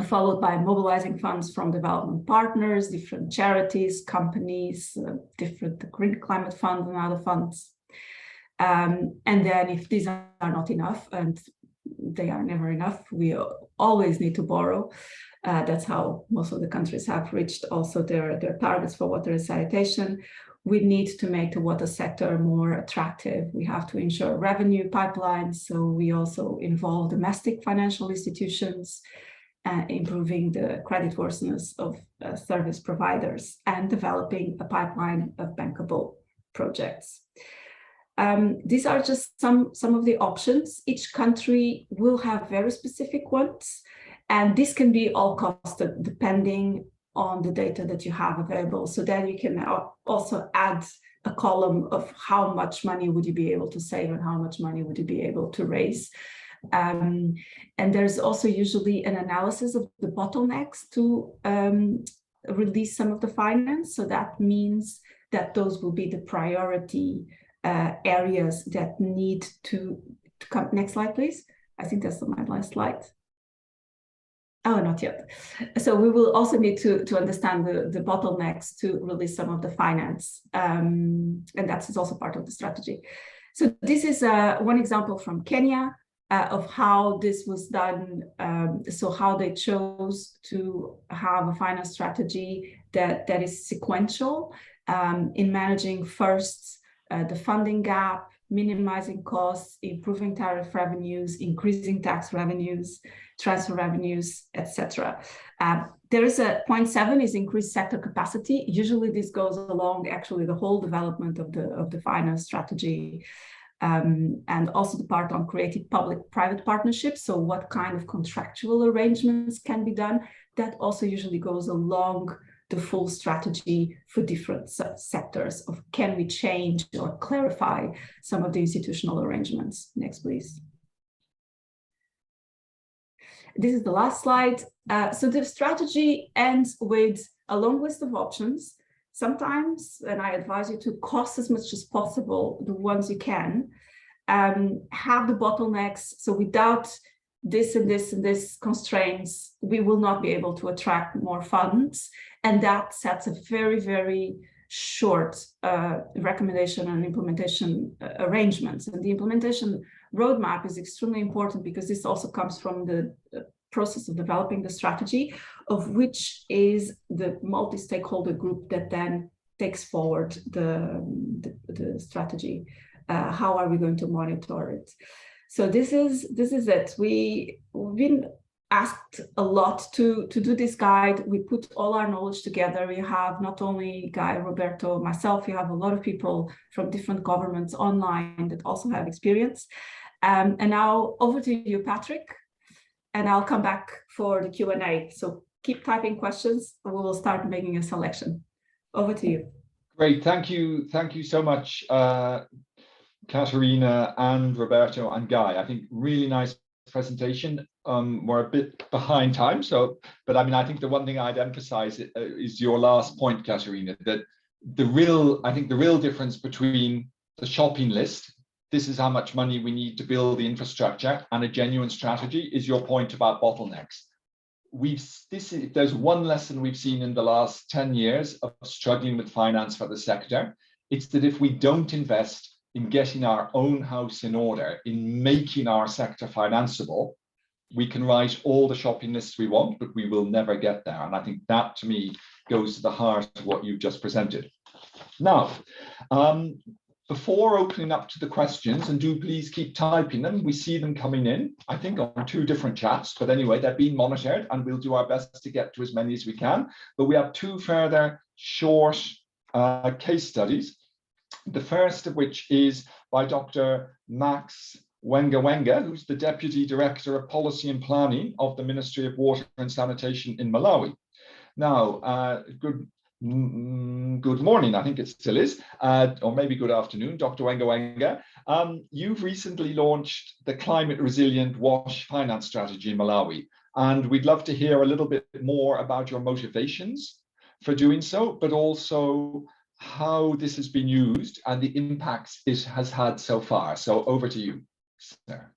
followed by mobilizing funds from development partners, different charities, companies, different Green Climate Fund and other funds. And then if these are not enough, and they are never enough, we always need to borrow. That's how most of the countries have reached also their targets for water and sanitation. We need to make the water sector more attractive. We have to ensure revenue pipelines. So we also involve domestic financial institutions, improving the creditworthiness of service providers and developing a pipeline of bankable projects. These are just some of the options. Each country will have very specific ones, and this can be all costed depending on the data that you have available. So then you can also add a column of how much money would you be able to save and how much money would you be able to raise. And there's also usually an analysis of the bottlenecks to release some of the finance. So that means that those will be the priority areas that need to come. Next slide, please. I think that's my last slide. Oh, not yet. So we will also need to understand the bottlenecks to release some of the finance. And that is also part of the strategy. So this is one example from Kenya of how this was done. So how they chose to have a finance strategy that is sequential in managing first the funding gap, minimizing costs, improving tariff revenues, increasing tax revenues, transfer revenues, etc. There is a point 7 is increased sector capacity. Usually this goes along actually the whole development of the finance strategy, and also the part on creating public-private partnerships. So what kind of contractual arrangements can be done? That also usually goes along the full strategy for different sectors of can we change or clarify some of the institutional arrangements. Next, please. This is the last slide. So the strategy ends with a long list of options. Sometimes, and I advise you to cost as much as possible the ones you can, have the bottlenecks. So without this and this and this constraints, we will not be able to attract more funds. And that sets a very, very short recommendation and implementation arrangements. And the implementation roadmap is extremely important because this also comes from the process of developing the strategy, of which is the multi-stakeholder group that then takes forward the strategy. How are we going to monitor it? So this is it. We've been asked a lot to do this guide. We put all our knowledge together. We have not only Guy, Roberto, myself, we have a lot of people from different governments online that also have experience. And now over to you, Patrick, and I'll come back for the Q&A. So keep typing questions and we will start making a selection. Over to you. Great, thank you so much, Katerina and Roberto and Guy. I think really nice presentation. We're a bit behind time, but I mean, I think the one thing I'd emphasize is your last point, Katerina, that the real difference between the shopping list, this is how much money we need to build the infrastructure, and a genuine strategy is your point about bottlenecks. If there's one lesson we've seen in the last 10 years of struggling with finance for the sector, it's that if we don't invest in getting our own house in order, in making our sector financeable, we can write all the shopping lists we want, but we will never get there. And I think that, to me, goes to the heart of what you've just presented. Now, before opening up to the questions, and do please keep typing them, we see them coming in, I think on 2 different chats, but anyway, they're being monitored and we'll do our best to get to as many as we can. But we have 2 further short case studies. The first of which is by Dr. Max Wenga, who's the Deputy Director of Policy and Planning of the Ministry of Water and Sanitation in Malawi. Now, good morning, I think it still is, or maybe good afternoon, Dr. Wenga. You've recently launched the Climate Resilient WASH Finance Strategy in Malawi, and we'd love to hear a little bit more about your motivations for doing so, but also how this has been used and the impacts it has had so far. So over to you, sir.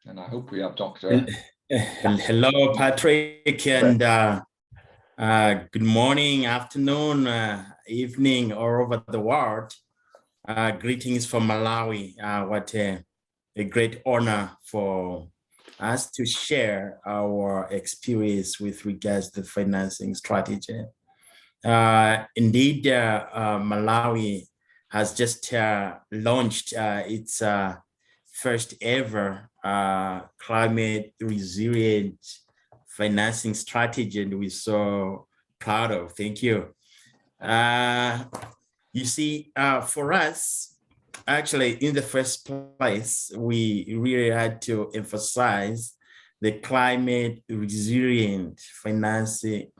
And I hope we have Dr. Hello, Patrick, and good morning, afternoon, evening, all over the world. Greetings from Malawi. What a great honor for us to share our experience with regards to financing strategy. Indeed, Malawi has just launched its first ever climate resilient financing strategy, and we're so proud of. Thank you. You see, for us, actually, in the first place, we really had to emphasize the climate resilient financing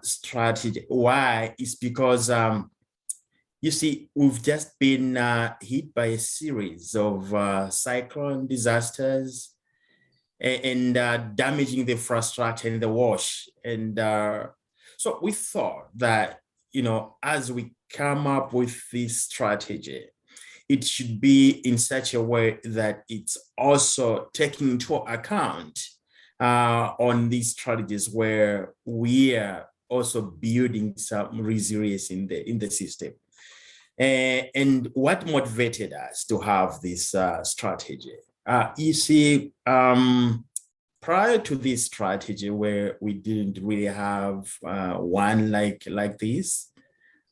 strategy. Why? It's because you see, we've just been hit by a series of cyclone disasters and damaging the infrastructure in the WASH. And so we thought that, you know, as we come up with this strategy, it should be in such a way that it's also taking into account on these strategies where we are also building some resilience in the system. And what motivated us to have this strategy? You see, prior to this strategy, where we didn't really have one like this,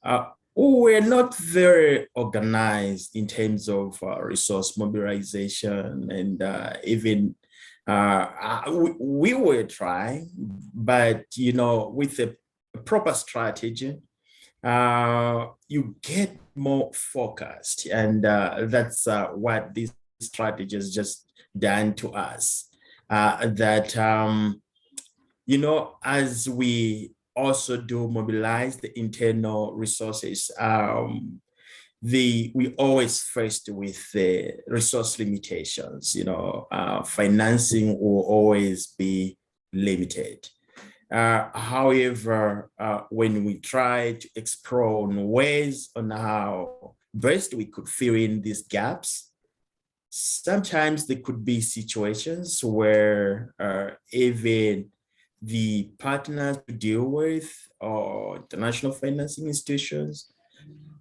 we were not very organized in terms of resource mobilization and even We were trying, but with a proper strategy, you get more focused, and that's what this strategy has just done to us. That as we also do mobilize the internal resources, we always faced with the resource limitations. Financing will always be limited. However, when we try to explore ways on how best we could fill in these gaps, sometimes there could be situations where even the partners to deal with or international financing institutions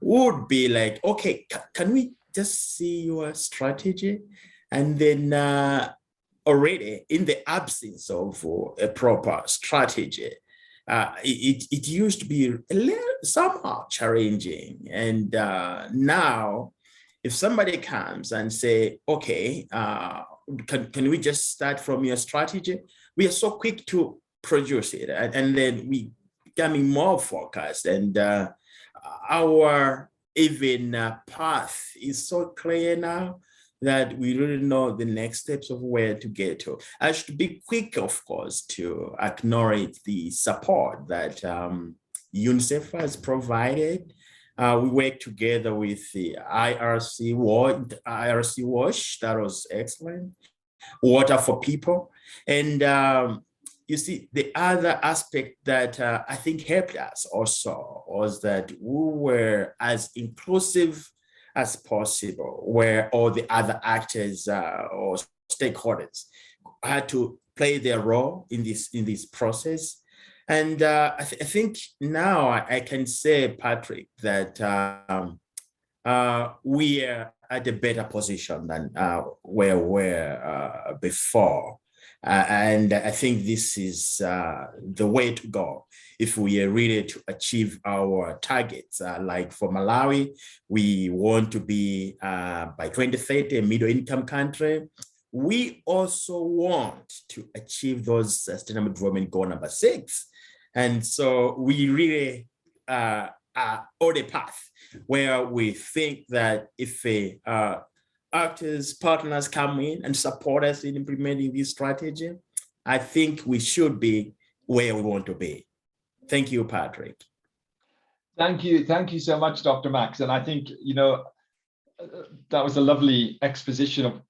would be like, okay, can we just see your strategy? And then already in the absence of a proper strategy, it used to be somehow challenging. And now, if somebody comes and say, okay, can we just start from your strategy? We are so quick to produce it, and then we becoming more focused, and our even path is so clear now that we really know the next steps of where to get to. I should be quick, of course, to acknowledge the support that UNICEF has provided. We work together with the IRC WASH, that was excellent. Water for People. And you see, the other aspect that I think helped us also was that we were as inclusive as possible, where all the other actors or stakeholders had to play their role in this process. And I think now I can say, Patrick, that we are at a better position than where we were before. And I think this is the way to go if we are really to achieve our targets. Like for Malawi, we want to be by 2030 a middle income country. We also want to achieve those Sustainable Development Goal number 6. And so we really are on a path where we think that if actors, partners come in and support us in implementing this strategy, I think we should be where we want to be. Thank you, Patrick. Thank you so much, Dr. Max. And I think, that was a lovely exposition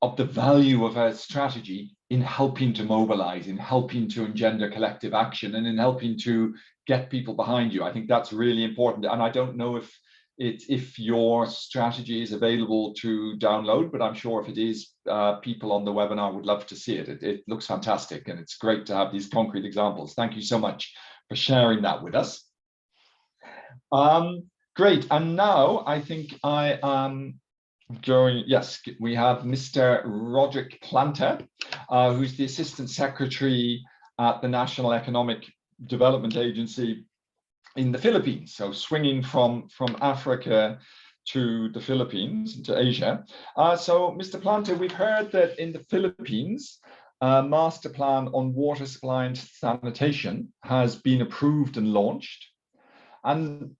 of the value of a strategy in helping to mobilize, in helping to engender collective action, and in helping to get people behind you. I think that's really important. And I don't know if your strategy is available to download, but I'm sure if it is, people on the webinar would love to see it. It looks fantastic, and it's great to have these concrete examples. Thank you so much for sharing that with us. Great, and now I think I am yes, we have Mr. Roderick Planta, who's the Assistant Secretary at the National Economic Development Agency in the Philippines, so swinging from Africa to the Philippines, to Asia. So Mr. Planta, we've heard that in the Philippines, a master plan on water supply and sanitation has been approved and launched. And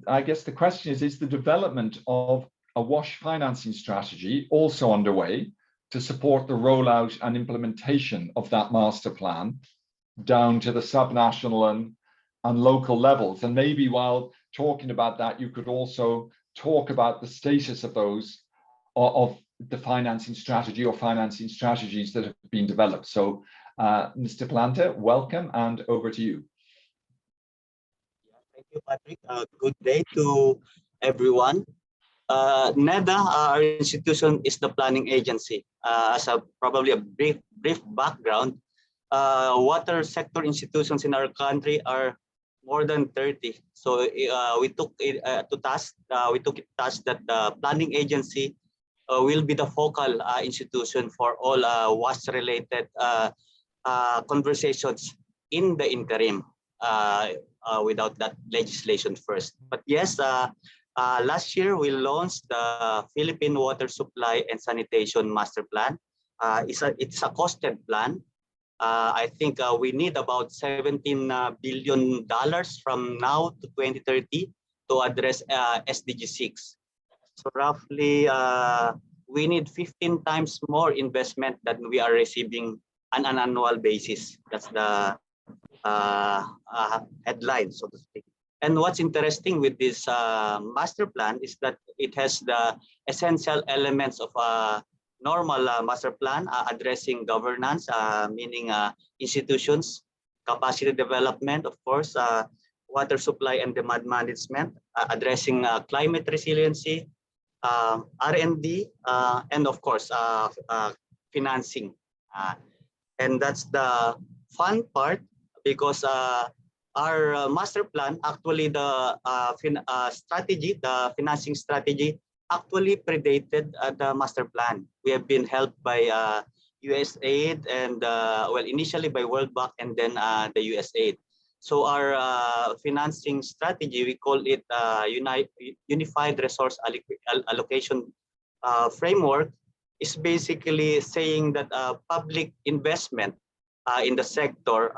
I guess the question is the development of a WASH financing strategy also underway to support the rollout and implementation of that master plan down to the subnational and local levels? And maybe while talking about that, you could also talk about the status of those, of the financing strategy or financing strategies that have been developed. So Mr. Planta, welcome, and over to you. Thank you, Patrick. Good day to everyone. NEDA, our institution, is the planning agency. As probably a brief background, water sector institutions in our country are more than 30. So we took it to task. We took it task that the planning agency will be the focal institution for all WASH-related conversations in the interim, without that legislation first. But yes, last year we launched the Philippine Water Supply and Sanitation Master Plan. it's a costed plan. I think we need about $17 billion from now to 2030 to address SDG 6. So roughly, we need 15 times more investment than we are receiving on an annual basis. That's the headline, so to speak. And what's interesting with this master plan is that it has the essential elements of a normal master plan, addressing governance, meaning institutions, capacity development, of course, water supply and demand management, addressing climate resiliency, R&D, and of course, financing. And that's the fun part, because our master plan, actually the strategy, the financing strategy, actually predated the master plan. We have been helped by USAID and, well, initially by World Bank and then the USAID. So our financing strategy, we call it Unified Resource Allocation Framework, is basically saying that public investment in the sector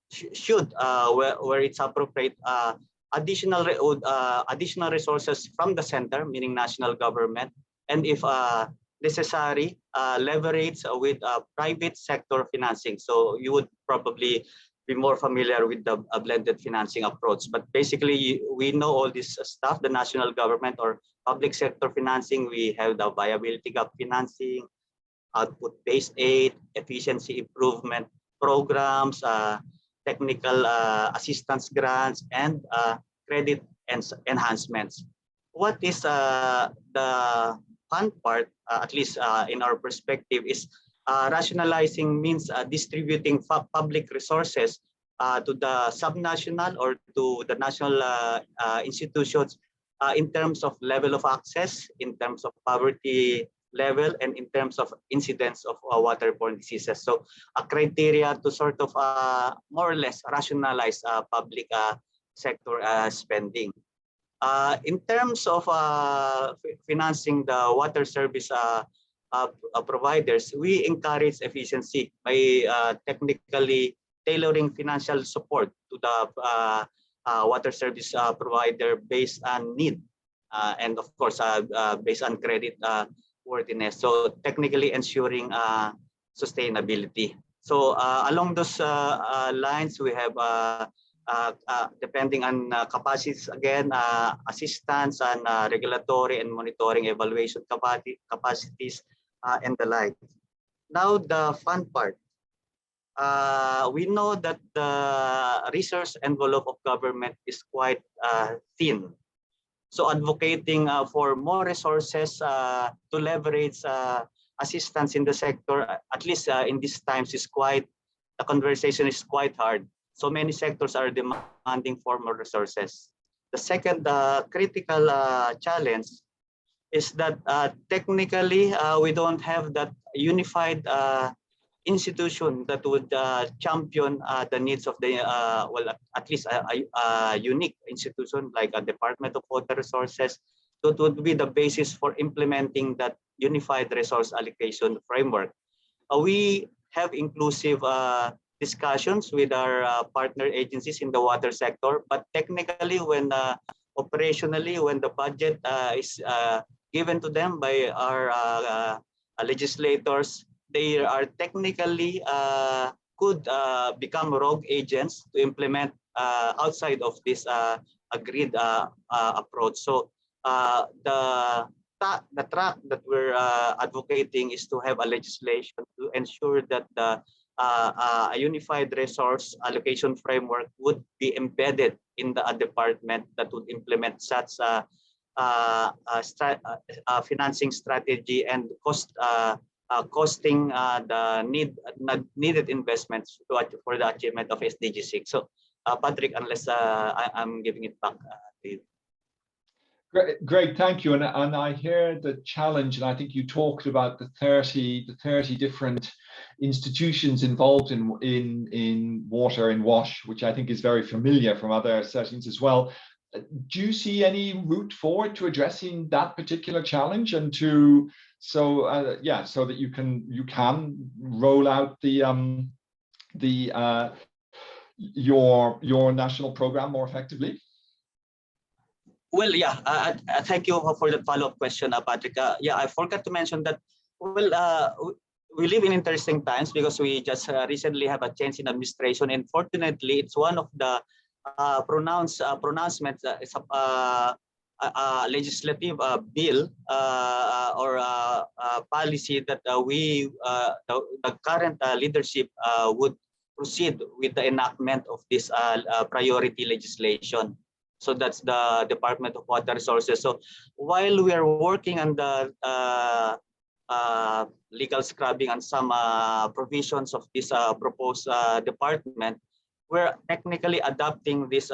should, where it's appropriate, additional resources from the center, meaning national government, and if necessary, leverage with private sector financing. So you would probably be more familiar with the blended financing approach. But basically, we know all this stuff, the national government or public sector financing. We have the viability gap financing, output-based aid, efficiency improvement programs, technical assistance grants, and credit enhancements. What is the fun part, at least in our perspective, is rationalizing means distributing public resources to the subnational or to the national institutions in terms of level of access, in terms of poverty level, and in terms of incidence of waterborne diseases. So a criteria to sort of more or less rationalize public sector spending. In terms of financing the water service providers, we encourage efficiency by technically tailoring financial support to the water service provider based on need, and of course based on credit worthiness. So technically ensuring sustainability. So along those lines, we have depending on capacities, again, assistance and regulatory and monitoring evaluation capacities and the like. Now the fun part. We know that the resource envelope of government is quite thin. So advocating for more resources to leverage assistance in the sector, at least in these times, the conversation is quite hard. So many sectors are demanding for more resources. The second critical challenge is that technically we don't have that unified institution that would champion the needs of the, well, at least a unique institution like a Department of Water Resources that would be the basis for implementing that unified resource allocation framework. We have inclusive discussions with our partner agencies in the water sector, but technically when operationally, when the budget is given to them by our legislators, they are technically could become rogue agents to implement outside of this agreed approach. So the track that we're advocating is to have a legislation to ensure that the a unified resource allocation framework would be embedded in the department that would implement such financing strategy and costing the needed investments for the achievement of SDG 6. So, Patrick, unless I'm giving it back to you. Great, thank you. And I hear the challenge, and I think you talked about the 30 different institutions involved in water and WASH, which I think is very familiar from other settings as well. Do you see any route forward to addressing that particular challenge and to So yeah, so that you can roll out your national program more effectively? Well, yeah, thank you for the follow-up question, Patrick. Yeah, I forgot to mention that, well, we live in interesting times because we just recently have a change in administration, and fortunately, it's one of the pronouncements. It's a legislative bill or policy that the current leadership would proceed with the enactment of this priority legislation. So that's the Department of Water Resources. So while we are working on the legal scrubbing and some provisions of this proposed department, we're technically adopting this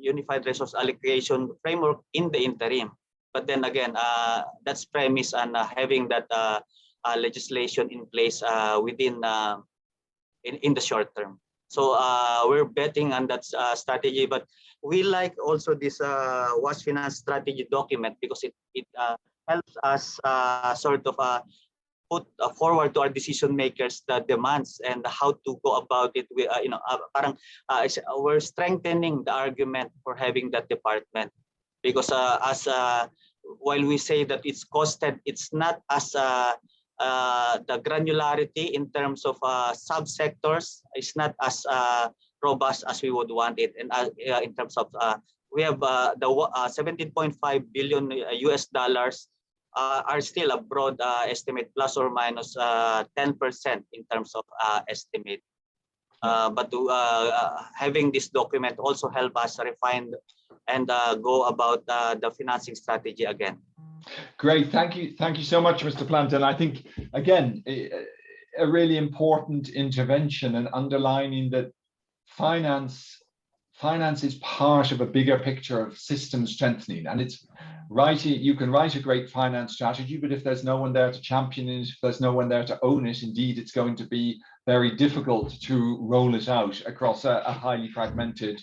unified resource allocation framework in the interim. But then again, that's premise on having that legislation in place within in the short term. So we're betting on that strategy, but we like also this WASH finance strategy document because it helps us sort of put forward to our decision makers the demands and how to go about it. We, we're strengthening the argument for having that department because while we say that it's costed, it's not as the granularity in terms of subsectors is not as robust as we would want it. And in terms of, we have the 17.5 billion US dollars are still a broad estimate, plus or minus 10% in terms of estimate. But having this document also help us refine and go about the financing strategy again. Great, thank you so much, Mr. Planta. And I think, again, a really important intervention and underlining that finance is part of a bigger picture of system strengthening. And it's right, you can write a great finance strategy, but if there's no one there to champion it, if there's no one there to own it, indeed, it's going to be very difficult to roll it out across a highly fragmented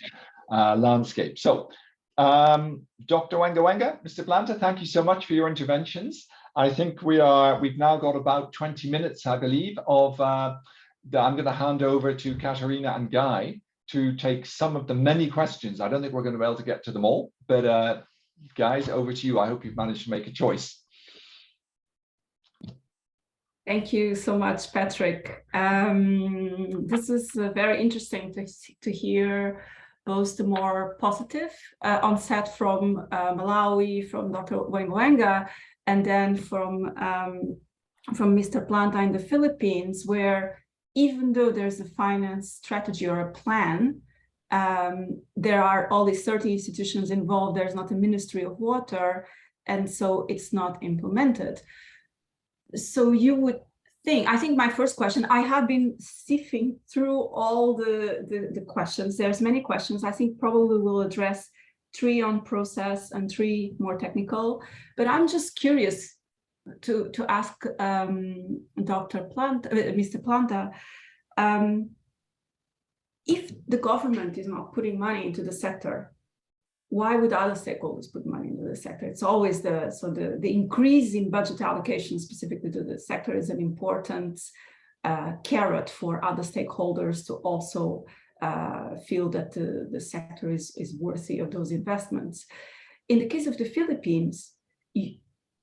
landscape. So, Dr. Wenga, Mr. Planta, thank you so much for your interventions. I think we've now got about 20 minutes, I believe, of I'm going to hand over to Katerina and Guy to take some of the many questions. I don't think we're going to be able to get to them all, but guys, over to you. I hope you've managed to make a choice. Thank you so much, Patrick. This is very interesting to hear both the more positive onset from Malawi, from Dr. Wenga, and then from Mr. Planta in the Philippines, where even though there's a finance strategy or a plan, there are all these 30 institutions involved, there's not a Ministry of Water, and so it's not implemented. So you would think, I think my first question, I have been sifting through all the questions. There's many questions. I think probably we'll address 3 on process and 3 more technical, but I'm just curious to ask Dr. Planta, Mr. Planta, if the government is not putting money into the sector, why would other stakeholders put money into the sector? It's always the increase in budget allocation specifically to the sector is an important carrot for other stakeholders to also feel that the sector is worthy of those investments. In the case of the Philippines,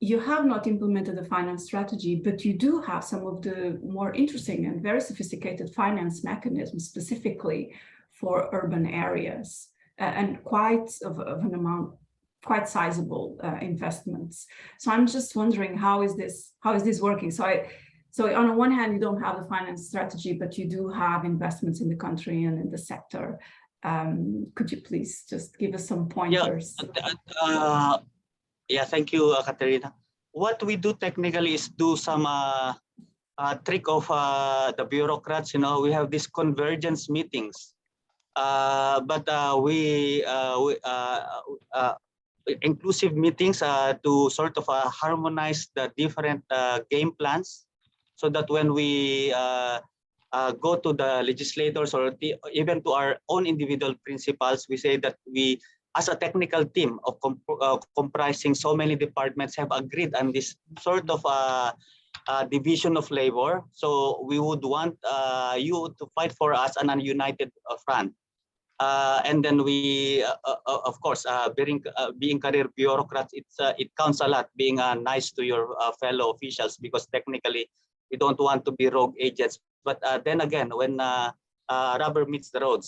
you have not implemented a finance strategy, but you do have some of the more interesting and very sophisticated finance mechanisms specifically for urban areas. And quite of an amount, quite sizable investments. So I'm just wondering, how is this working? So on the one hand, you don't have a finance strategy, but you do have investments in the country and in the sector. Could you please just give us some pointers? Yeah, thank you, Katerina. What we do technically is do some trick of the bureaucrats. You know, we have these convergence meetings. But we inclusive meetings to sort of harmonize the different game plans, so that when we go to the legislators or even to our own individual principals, we say that we as a technical team of comprising so many departments, have agreed on this sort of division of labor. So we would want you to fight for us on a united front. And then we, of course, being career bureaucrats, it counts a lot being nice to your fellow officials, because technically we don't want to be rogue agents. But then again, when rubber meets the road,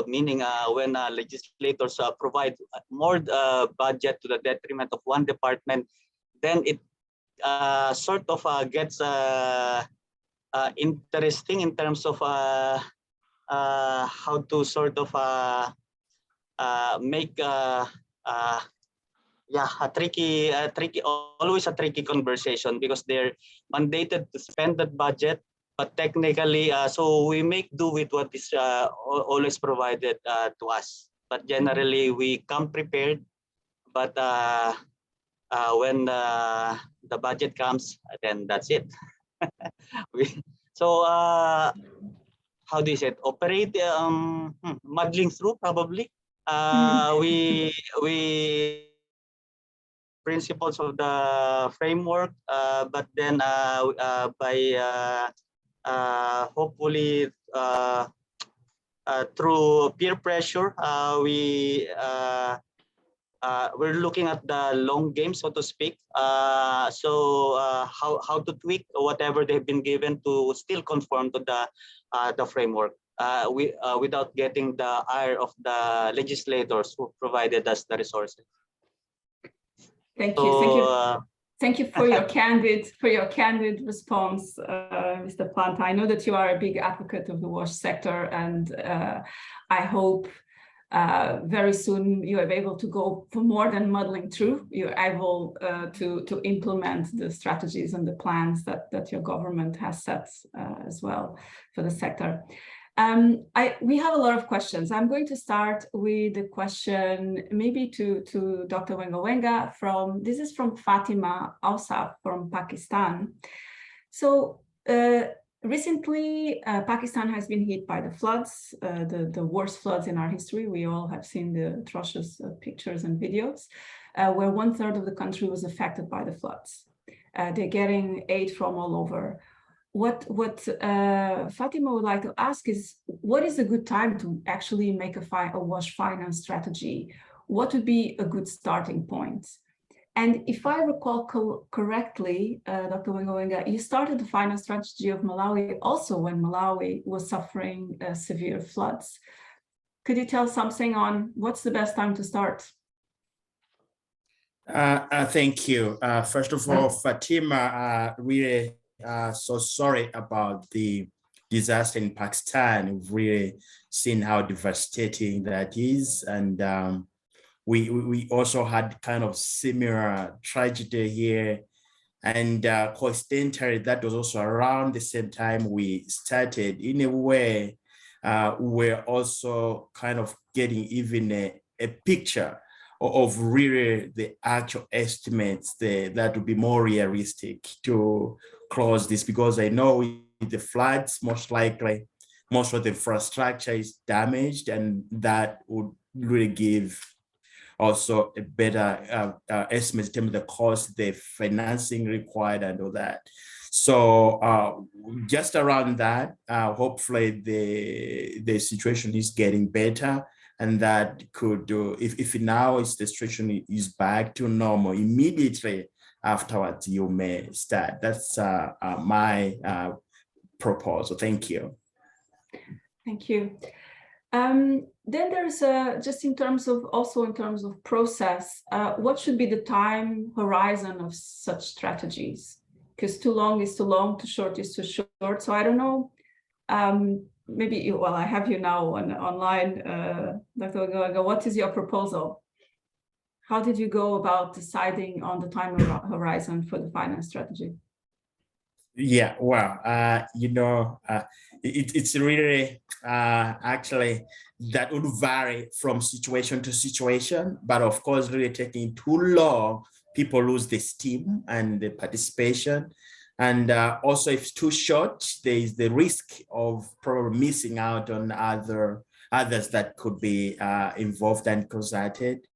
meaning when legislators provide more budget to the detriment of one department, then it sort of gets interesting in terms of how to sort of make always a tricky conversation, because they're mandated to spend that budget, but technically, so we make do with what is always provided to us. But generally, we come prepared. But when the budget comes, then that's it. How do you say it? Operate muddling through, probably. We principles of the framework, but then by hopefully through peer pressure, we're looking at the long game, so to speak. How to tweak whatever they've been given to still conform to the framework, without getting the ire of the legislators who provided us the resources. Thank you. Thank you for your candid response, Mr. Planta. I know that you are a big advocate of the WASH sector, and I hope very soon you are able to go for more than muddling through. You're able to implement the strategies and the plans that your government has set as well for the sector. We have a lot of questions. I'm going to start with the question maybe to Dr. Wenga. This is from Fatima Ausaf from Pakistan. So recently, Pakistan has been hit by the floods, the worst floods in our history. We all have seen the atrocious pictures and videos, where 1/3 of the country was affected by the floods. They're getting aid from all over. What Fatima would like to ask is, what is a good time to actually make a WASH finance strategy? What would be a good starting point? And if I recall correctly, Dr. Wenga, you started the finance strategy of Malawi also when Malawi was suffering severe floods. Could you tell something on what's the best time to start? Thank you. First of all, Fatima, really so sorry about the disaster in Pakistan. We've really seen how devastating that is. And we also had kind of similar tragedy here. And coincidentally, that was also around the same time we started. In a way, we're also kind of getting even a picture of really the actual estimates that would be more realistic to close this, because I know with the floods, most likely, most of the infrastructure is damaged, and that would really give also a better estimate in terms of the cost, the financing required and all that. So just around that, hopefully the situation is getting better, and that could do, if now the situation is back to normal, immediately afterwards you may start. That's my proposal. Thank you. Thank you. Then there's just in terms of process, what should be the time horizon of such strategies? Because too long is too long, too short is too short. So I don't know. Maybe, well, I have you now online, Dr. Wenga. What is your proposal? How did you go about deciding on the time horizon for the finance strategy? Yeah, well, it's really actually that would vary from situation to situation, but of course, really taking too long, people lose the steam and the participation. And also, if it's too short, there is the risk of probably missing out on other others that could be involved and consulted.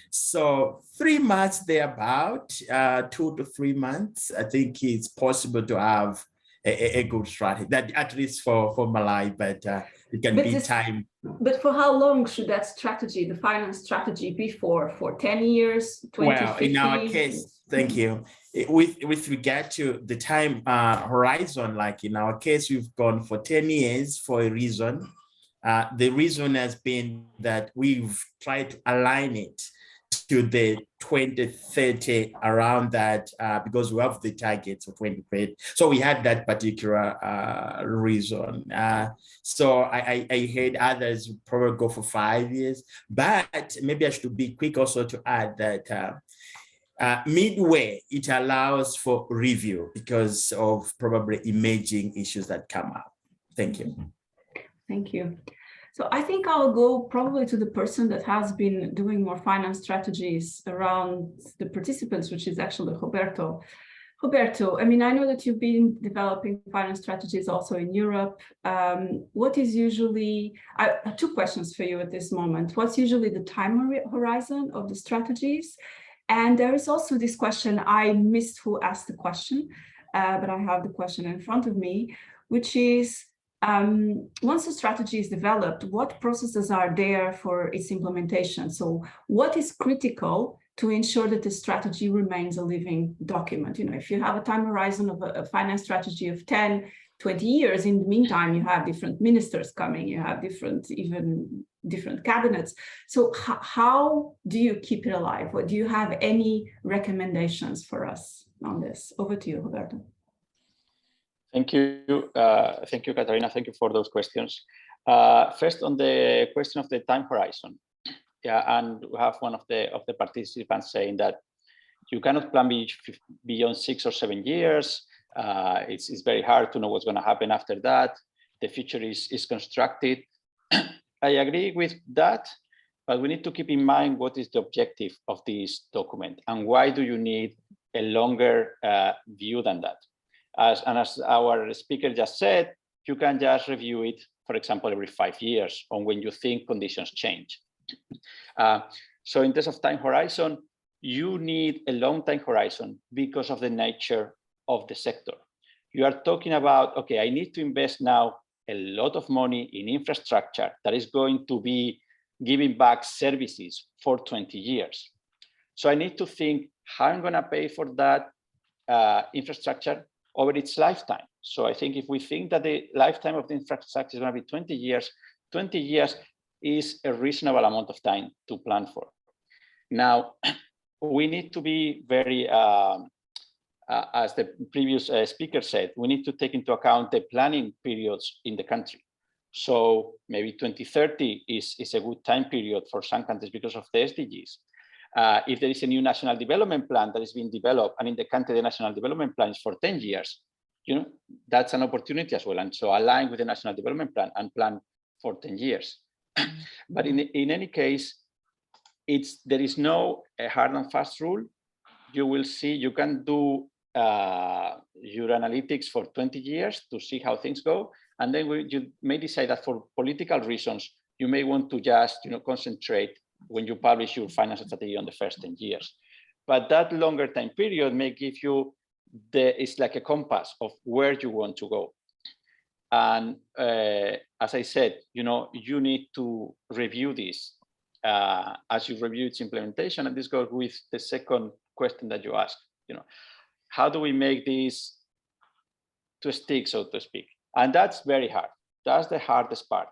So 3 months thereabout, 2 to 3 months, I think it's possible to have a good strategy, that at least for Malawi, but it can be time. But for how long should that strategy, the finance strategy, be for 10 years, 20, well, 50? In our case, thank you. With regard to the time horizon, like in our case, we've gone for 10 years for a reason. The reason has been that we've tried to align it to the 2030 around that, because we have the targets for 2030. So we had that particular reason. So I heard others probably go for 5 years, but maybe I should be quick also to add that midway, it allows for review because of probably emerging issues that come up. Thank you. Thank you. So I think I'll go probably to the person that has been doing more finance strategies around the participants, which is actually Roberto. Roberto, I mean, I know that you've been developing finance strategies also in Europe. What is usually, I have 2 questions for you at this moment. What's usually the time horizon of the strategies? And there is also this question, I missed who asked the question, but I have the question in front of me, which is, once the strategy is developed, what processes are there for its implementation? So what is critical to ensure that the strategy remains a living document? You know, if you have a time horizon of a finance strategy of 10, 20 years, in the meantime, you have different ministers coming, you have different cabinets. So how do you keep it alive? What, do you have any recommendations for us on this? Over to you, Roberto. Thank you, Katarina. Thank you for those questions. First, on the question of the time horizon, yeah, and we have one of the participants saying that you cannot plan beyond 6 or 7 years. It's very hard to know what's going to happen after that. The future is constructed. I agree with that, but we need to keep in mind what is the objective of this document and why do you need a longer view than that. As our speaker just said, you can just review it, for example, every 5 years on when you think conditions change. So in terms of time horizon, you need a long time horizon because of the nature of the sector. You are talking about, okay, I need to invest now a lot of money in infrastructure that is going to be giving back services for 20 years. So I need to think how I'm going to pay for that infrastructure over its lifetime. So I think if we think that the lifetime of the infrastructure is going to be 20 years, 20 years is a reasonable amount of time to plan for. Now, we need to be very, as the previous speaker said, we need to take into account the planning periods in the country. So maybe 2030 is a good time period for some countries because of the SDGs. If there is a new national development plan that is being developed, and in the country the national development plan is for 10 years, you know, that's an opportunity as well. And so align with the national development plan and plan for 10 years. But in any case, there is no hard and fast rule. You will see, you can do your analytics for 20 years to see how things go. And then you may decide that for political reasons, you may want to just, you know, concentrate when you publish your financial strategy on the first 10 years. But that longer time period may give you it's like a compass of where you want to go. And as I said, you know, you need to review this as you review its implementation. And this goes with the second question that you asked, you know, how do we make this to stick, so to speak? And that's very hard. That's the hardest part.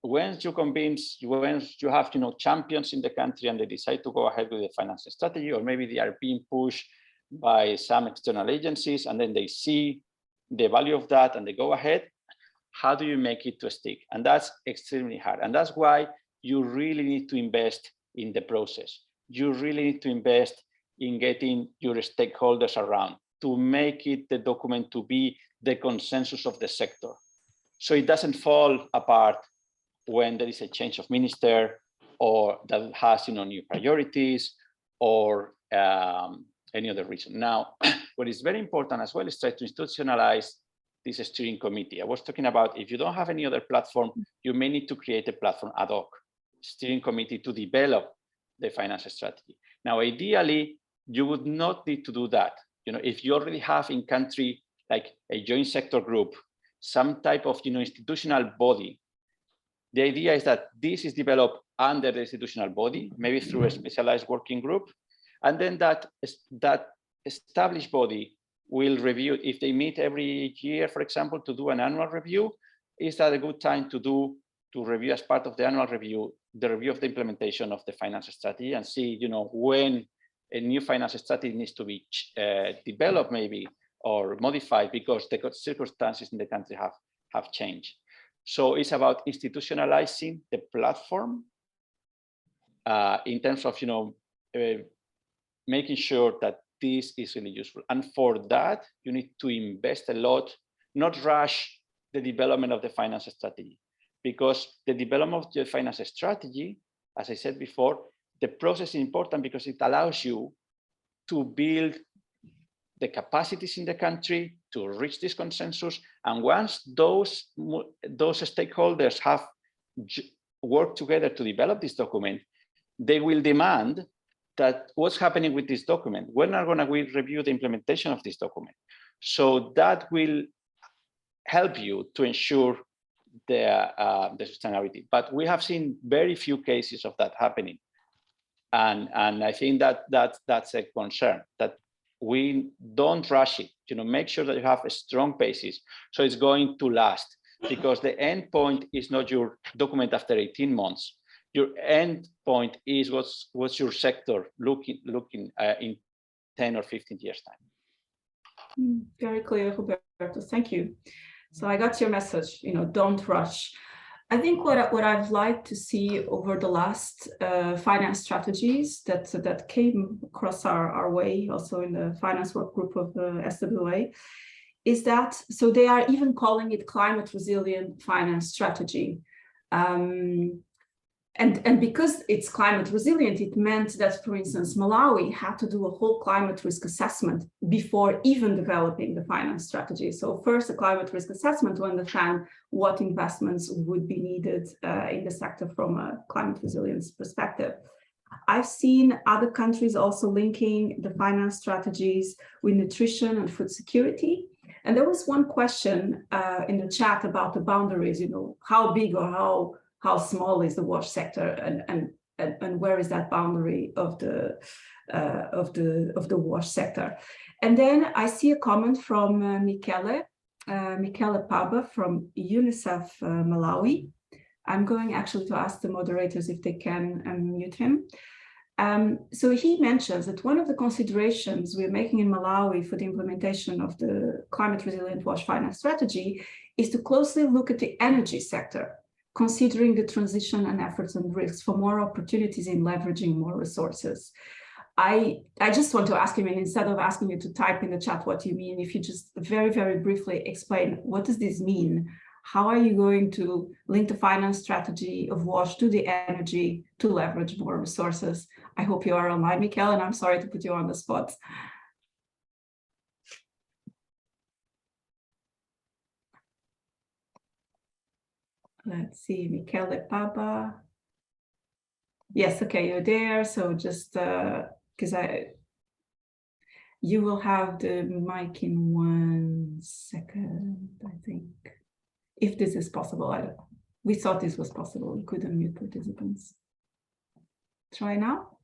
Once you have, you know, champions in the country and they decide to go ahead with the financial strategy, or maybe they are being pushed by some external agencies, and then they see the value of that and they go ahead, how do you make it to stick? And that's extremely hard. And that's why you really need to invest in the process. You really need to invest in getting your stakeholders around to make it the document to be the consensus of the sector. So it doesn't fall apart when there is a change of minister, or that has, you know, new priorities, or any other reason. Now, what is very important as well is try to institutionalize this steering committee. I was talking about if you don't have any other platform, you may need to create a platform ad hoc steering committee to develop the finance strategy. Now, ideally, you would not need to do that. You know, if you already have in country like a joint sector group, some type of institutional body, the idea is that this is developed under the institutional body, maybe through a specialized working group, and then that established body will review. If they meet every year, for example, to do an annual review, is that a good time to review as part of the annual review, the review of the implementation of the finance strategy, and see, when a new finance strategy needs to be developed maybe or modified because the circumstances in the country have changed. So it's about institutionalizing the platform in terms of making sure that this is really useful. And for that, you need to invest a lot, not rush the development of the finance strategy, because the development of the finance strategy, as I said before, the process is important because it allows you to build the capacities in the country to reach this consensus. And once those stakeholders have worked together to develop this document, they will demand that what's happening with this document? When are we review the implementation of this document? So that will help you to ensure the sustainability. But we have seen very few cases of that happening. And I think that's a concern, that we don't rush it. Make sure that you have a strong basis so it's going to last, because the end point is not your document after 18 months. Your end point is what's your sector looking in 10 or 15 years time. Very clear, Roberto. Thank you. So I got your message. Don't rush. I think what I've liked to see over the last finance strategies that came across our way, also in the finance work group of the SWA, is that, so they are even calling it climate resilient finance strategy. And because it's climate resilient, it meant that, for instance, Malawi had to do a whole climate risk assessment before even developing the finance strategy. So first, a climate risk assessment to understand what investments would be needed in the sector from a climate resilience perspective. I've seen other countries also linking the finance strategies with nutrition and food security. And there was one question in the chat about the boundaries, how big or how small is the WASH sector, and where is that boundary of the WASH sector? And then I see a comment from Michele Paba from UNICEF Malawi. I'm going actually to ask the moderators if they can unmute him. So he mentions that one of the considerations we're making in Malawi for the implementation of the climate resilient WASH finance strategy is to closely look at the energy sector, considering the transition and efforts and risks for more opportunities in leveraging more resources. I just want to ask him, and instead of asking you to type in the chat what you mean, if you just very, very briefly explain, what does this mean? How are you going to link the finance strategy of WASH to the energy to leverage more resources? I hope you are online, Michele, and I'm sorry to put you on the spot. Let's see, Michele Paba. Yes, okay, you're there. So just because you will have the mic in 1 second, I think. If this is possible, we thought this was possible. We couldn't mute participants. Try now.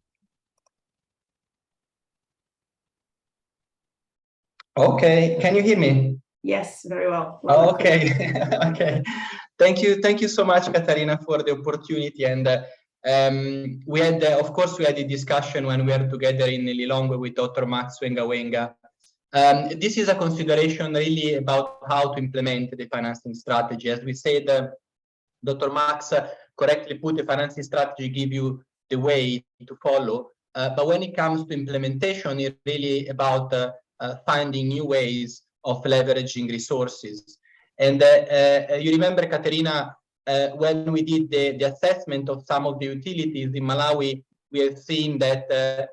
Okay, can you hear me? Yes, very well. Okay, okay. Thank you so much, Catarina, for the opportunity. And we had, of course, we had a discussion when we were together in Lilongwe with Dr. Max Wenga. This is a consideration really about how to implement the financing strategy. As we said, Dr. Max correctly put, the financing strategy give you the way to follow. But when it comes to implementation, it's really about finding new ways of leveraging resources. And you remember, Caterina, when we did the assessment of some of the utilities in Malawi, we have seen that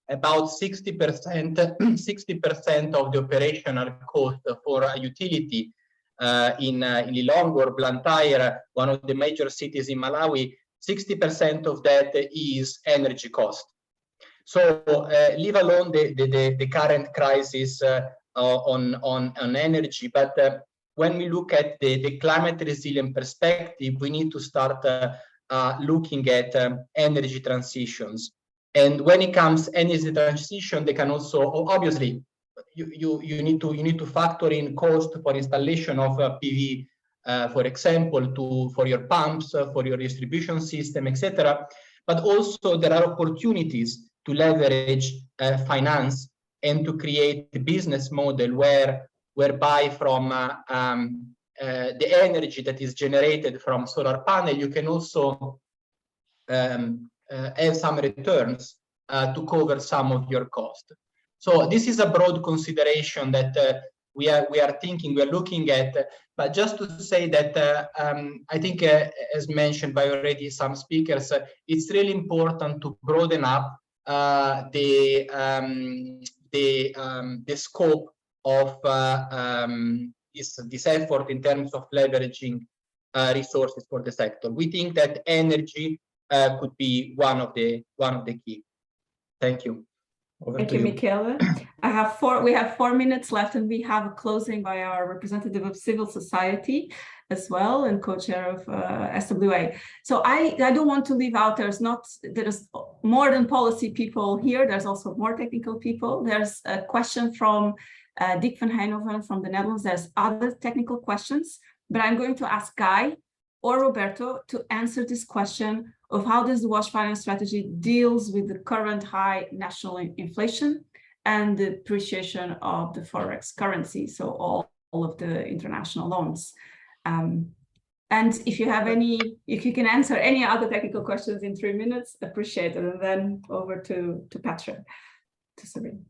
about 60% of the operational cost for a utility in Lilongwe or Blantyre, one of the major cities in Malawi, 60% of that is energy cost. So leave alone the current crisis on energy, but when we look at the climate resilient perspective, we need to start looking at energy transitions. And when it comes energy transition, they can also obviously you need to factor in cost for installation of PV, for example, for your pumps, for your distribution system, etc. But also there are opportunities to leverage finance and to create a business model whereby from the energy that is generated from solar panel, you can also have some returns to cover some of your cost. So this is a broad consideration that we are looking at. But just to say that I think, as mentioned by already some speakers, it's really important to broaden up the scope of this effort in terms of leveraging resources for the sector. We think that energy could be one of the key. Thank you. Thank you, Michele. We have 4 minutes left, and we have a closing by our representative of civil society as well, and co-chair of SWA. So I don't want to leave out, there's more than policy people here, there's also more technical people. There's a question from Dick van Heijnhoven from the Netherlands. There's other technical questions, but I'm going to ask Guy or Roberto to answer this question of how does the WASH finance strategy deals with the current high national inflation and the appreciation of the Forex currency, so all of the international loans. And if you can answer any other technical questions in 3 minutes, appreciate it. And then over to Patrick, to Sabine.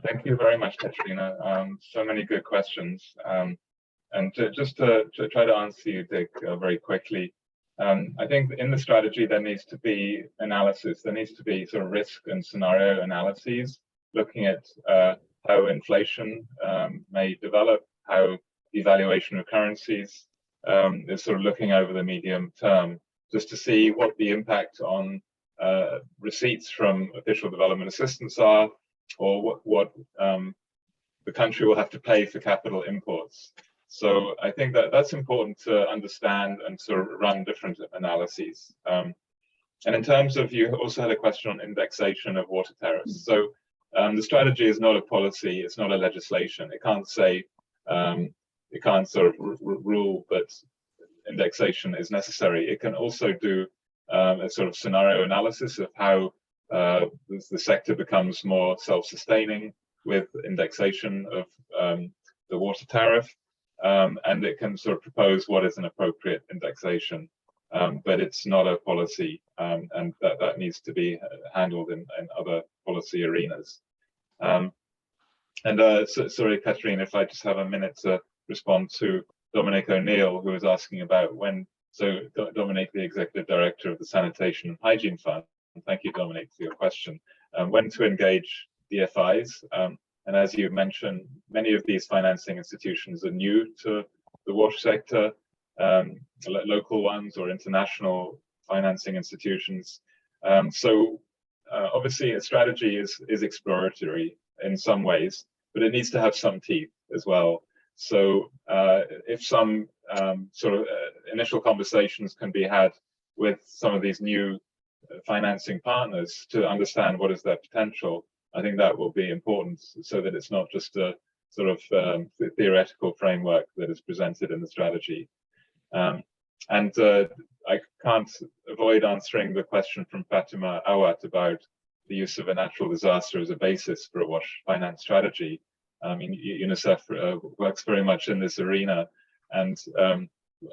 Thank you very much, Katerina. So many good questions. And just to try to answer you, Dick, very quickly, I think in the strategy there needs to be analysis. There needs to be sort of risk and scenario analyses, looking at how inflation may develop, how devaluation of currencies is sort of looking over the medium term, just to see what the impact on receipts from official development assistance are, or what the country will have to pay for capital imports. So I think that that's important to understand and sort of run different analyses. And in terms of, you also had a question on indexation of water tariffs. So the strategy is not a policy, it's not a legislation. It can't say, it can't sort of rule that indexation is necessary. It can also do a sort of scenario analysis of how the sector becomes more self-sustaining with indexation of the water tariff. And it can sort of propose what is an appropriate indexation, but it's not a policy, and that needs to be handled in other policy arenas. Sorry, Katerina, if I just have a minute to respond to Dominic O'Neill, who was asking about when. So Dominic, the Executive Director of the Sanitation and Hygiene Fund, and thank you, Dominic, for your question. When to engage DFIs. And as you mentioned, many of these financing institutions are new to the WASH sector, local ones or international financing institutions. So obviously a strategy is exploratory in some ways, but it needs to have some teeth as well. So if some sort of initial conversations can be had with some of these new financing partners to understand what is their potential, I think that will be important, so that it's not just a sort of theoretical framework that is presented in the strategy. And I can't avoid answering the question from Fatima Awat about the use of a natural disaster as a basis for a WASH finance strategy. I mean, UNICEF works very much in this arena, and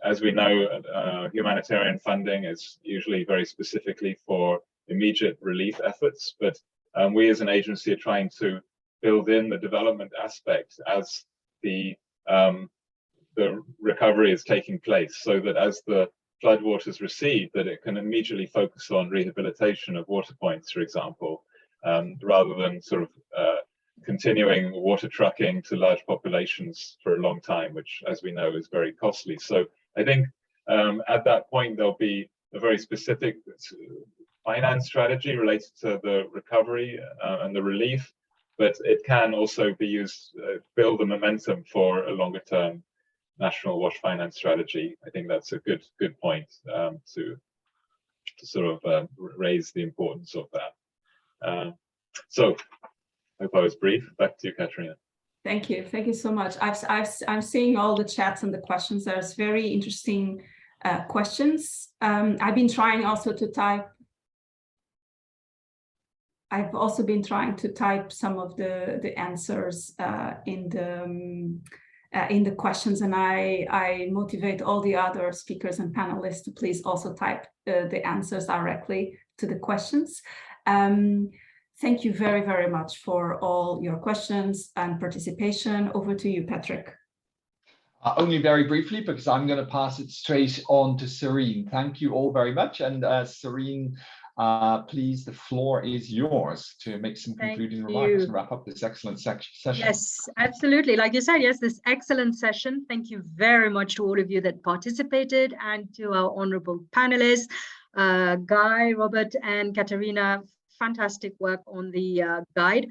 as we know, humanitarian funding is usually very specifically for immediate relief efforts, but we as an agency are trying to build in the development aspect as the recovery is taking place, so that as the floodwaters recede, that it can immediately focus on rehabilitation of water points, for example, rather than sort of continuing water trucking to large populations for a long time, which, as we know, is very costly. So I think at that point, there'll be a very specific finance strategy related to the recovery and the relief, but it can also be used, build the momentum for a longer term national WASH finance strategy. I think that's a good point to sort of raise the importance of that. So I hope I was brief. Back to you, Katerina. Thank you so much. I'm seeing all the chats and the questions. There's very interesting questions. I've been trying also to type. I've also been trying to type some of the answers in the questions, and I motivate all the other speakers and panelists to please also type the answers directly to the questions. Thank you very, very much for all your questions and participation. Over to you, Patrick. Only very briefly, because I'm going to pass it straight on to Serene. Thank you all very much. And Serene, please, the floor is yours to make some concluding remarks and wrap up this excellent session. Yes, absolutely. Like you said, yes, this excellent session. Thank you very much to all of you that participated and to our honorable panelists, Guy, Robert, and Katerina. Fantastic work on the guide.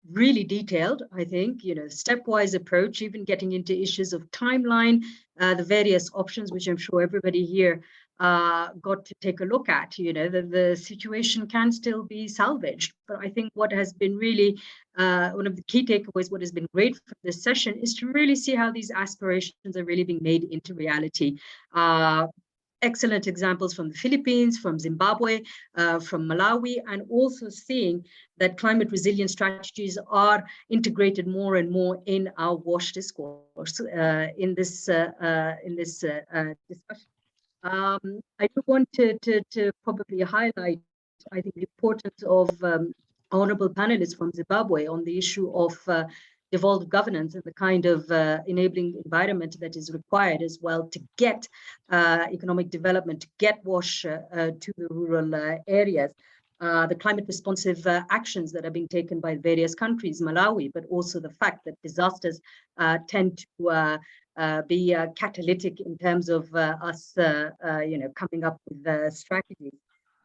Really detailed, I think, stepwise approach, even getting into issues of timeline, the various options, which I'm sure everybody here got to take a look at. The situation can still be salvaged. But I think what has been really one of the key takeaways, what has been great for this session, is to really see how these aspirations are really being made into reality. Excellent examples from the Philippines, from Zimbabwe, from Malawi, and also seeing that climate resilience strategies are integrated more and more in our WASH discourse in this discussion. I do want to probably highlight, I think, the importance of honorable panelists from Zimbabwe on the issue of devolved governance and the kind of enabling environment that is required as well to get economic development, to get WASH to the rural areas. The climate responsive actions that are being taken by various countries, Malawi, but also the fact that disasters tend to be catalytic in terms of us, coming up with strategies.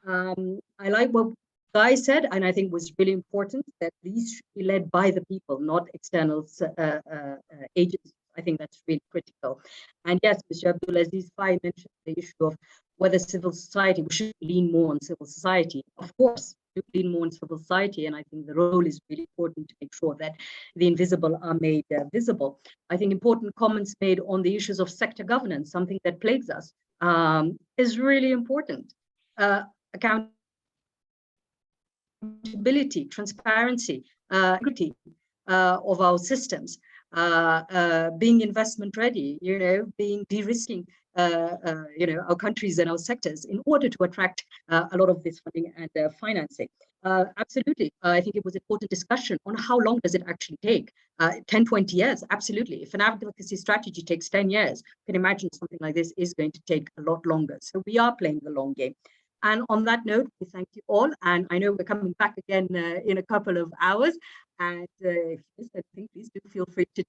I like what Guy said, and I think was really important, that these should be led by the people, not external agencies. I think that's really critical. And yes, Mr. Abdulaziz Fai mentioned the issue of whether civil society, we should lean more on civil society. Of course, we lean more on civil society, and I think the role is really important to make sure that the invisible are made visible. I think important comments made on the issues of sector governance, something that plagues us, is really important. Accountability, transparency, integrity of our systems, being investment ready, being de-risking, our countries and our sectors in order to attract a lot of this funding and financing. Absolutely. I think it was an important discussion on how long does it actually take? 10, 20 years? Absolutely. If an advocacy strategy takes 10 years, you can imagine something like this is going to take a lot longer. So we are playing the long game. And on that note, we thank you all. And I know we're coming back again in a couple of hours. And if you missed anything, please do feel free to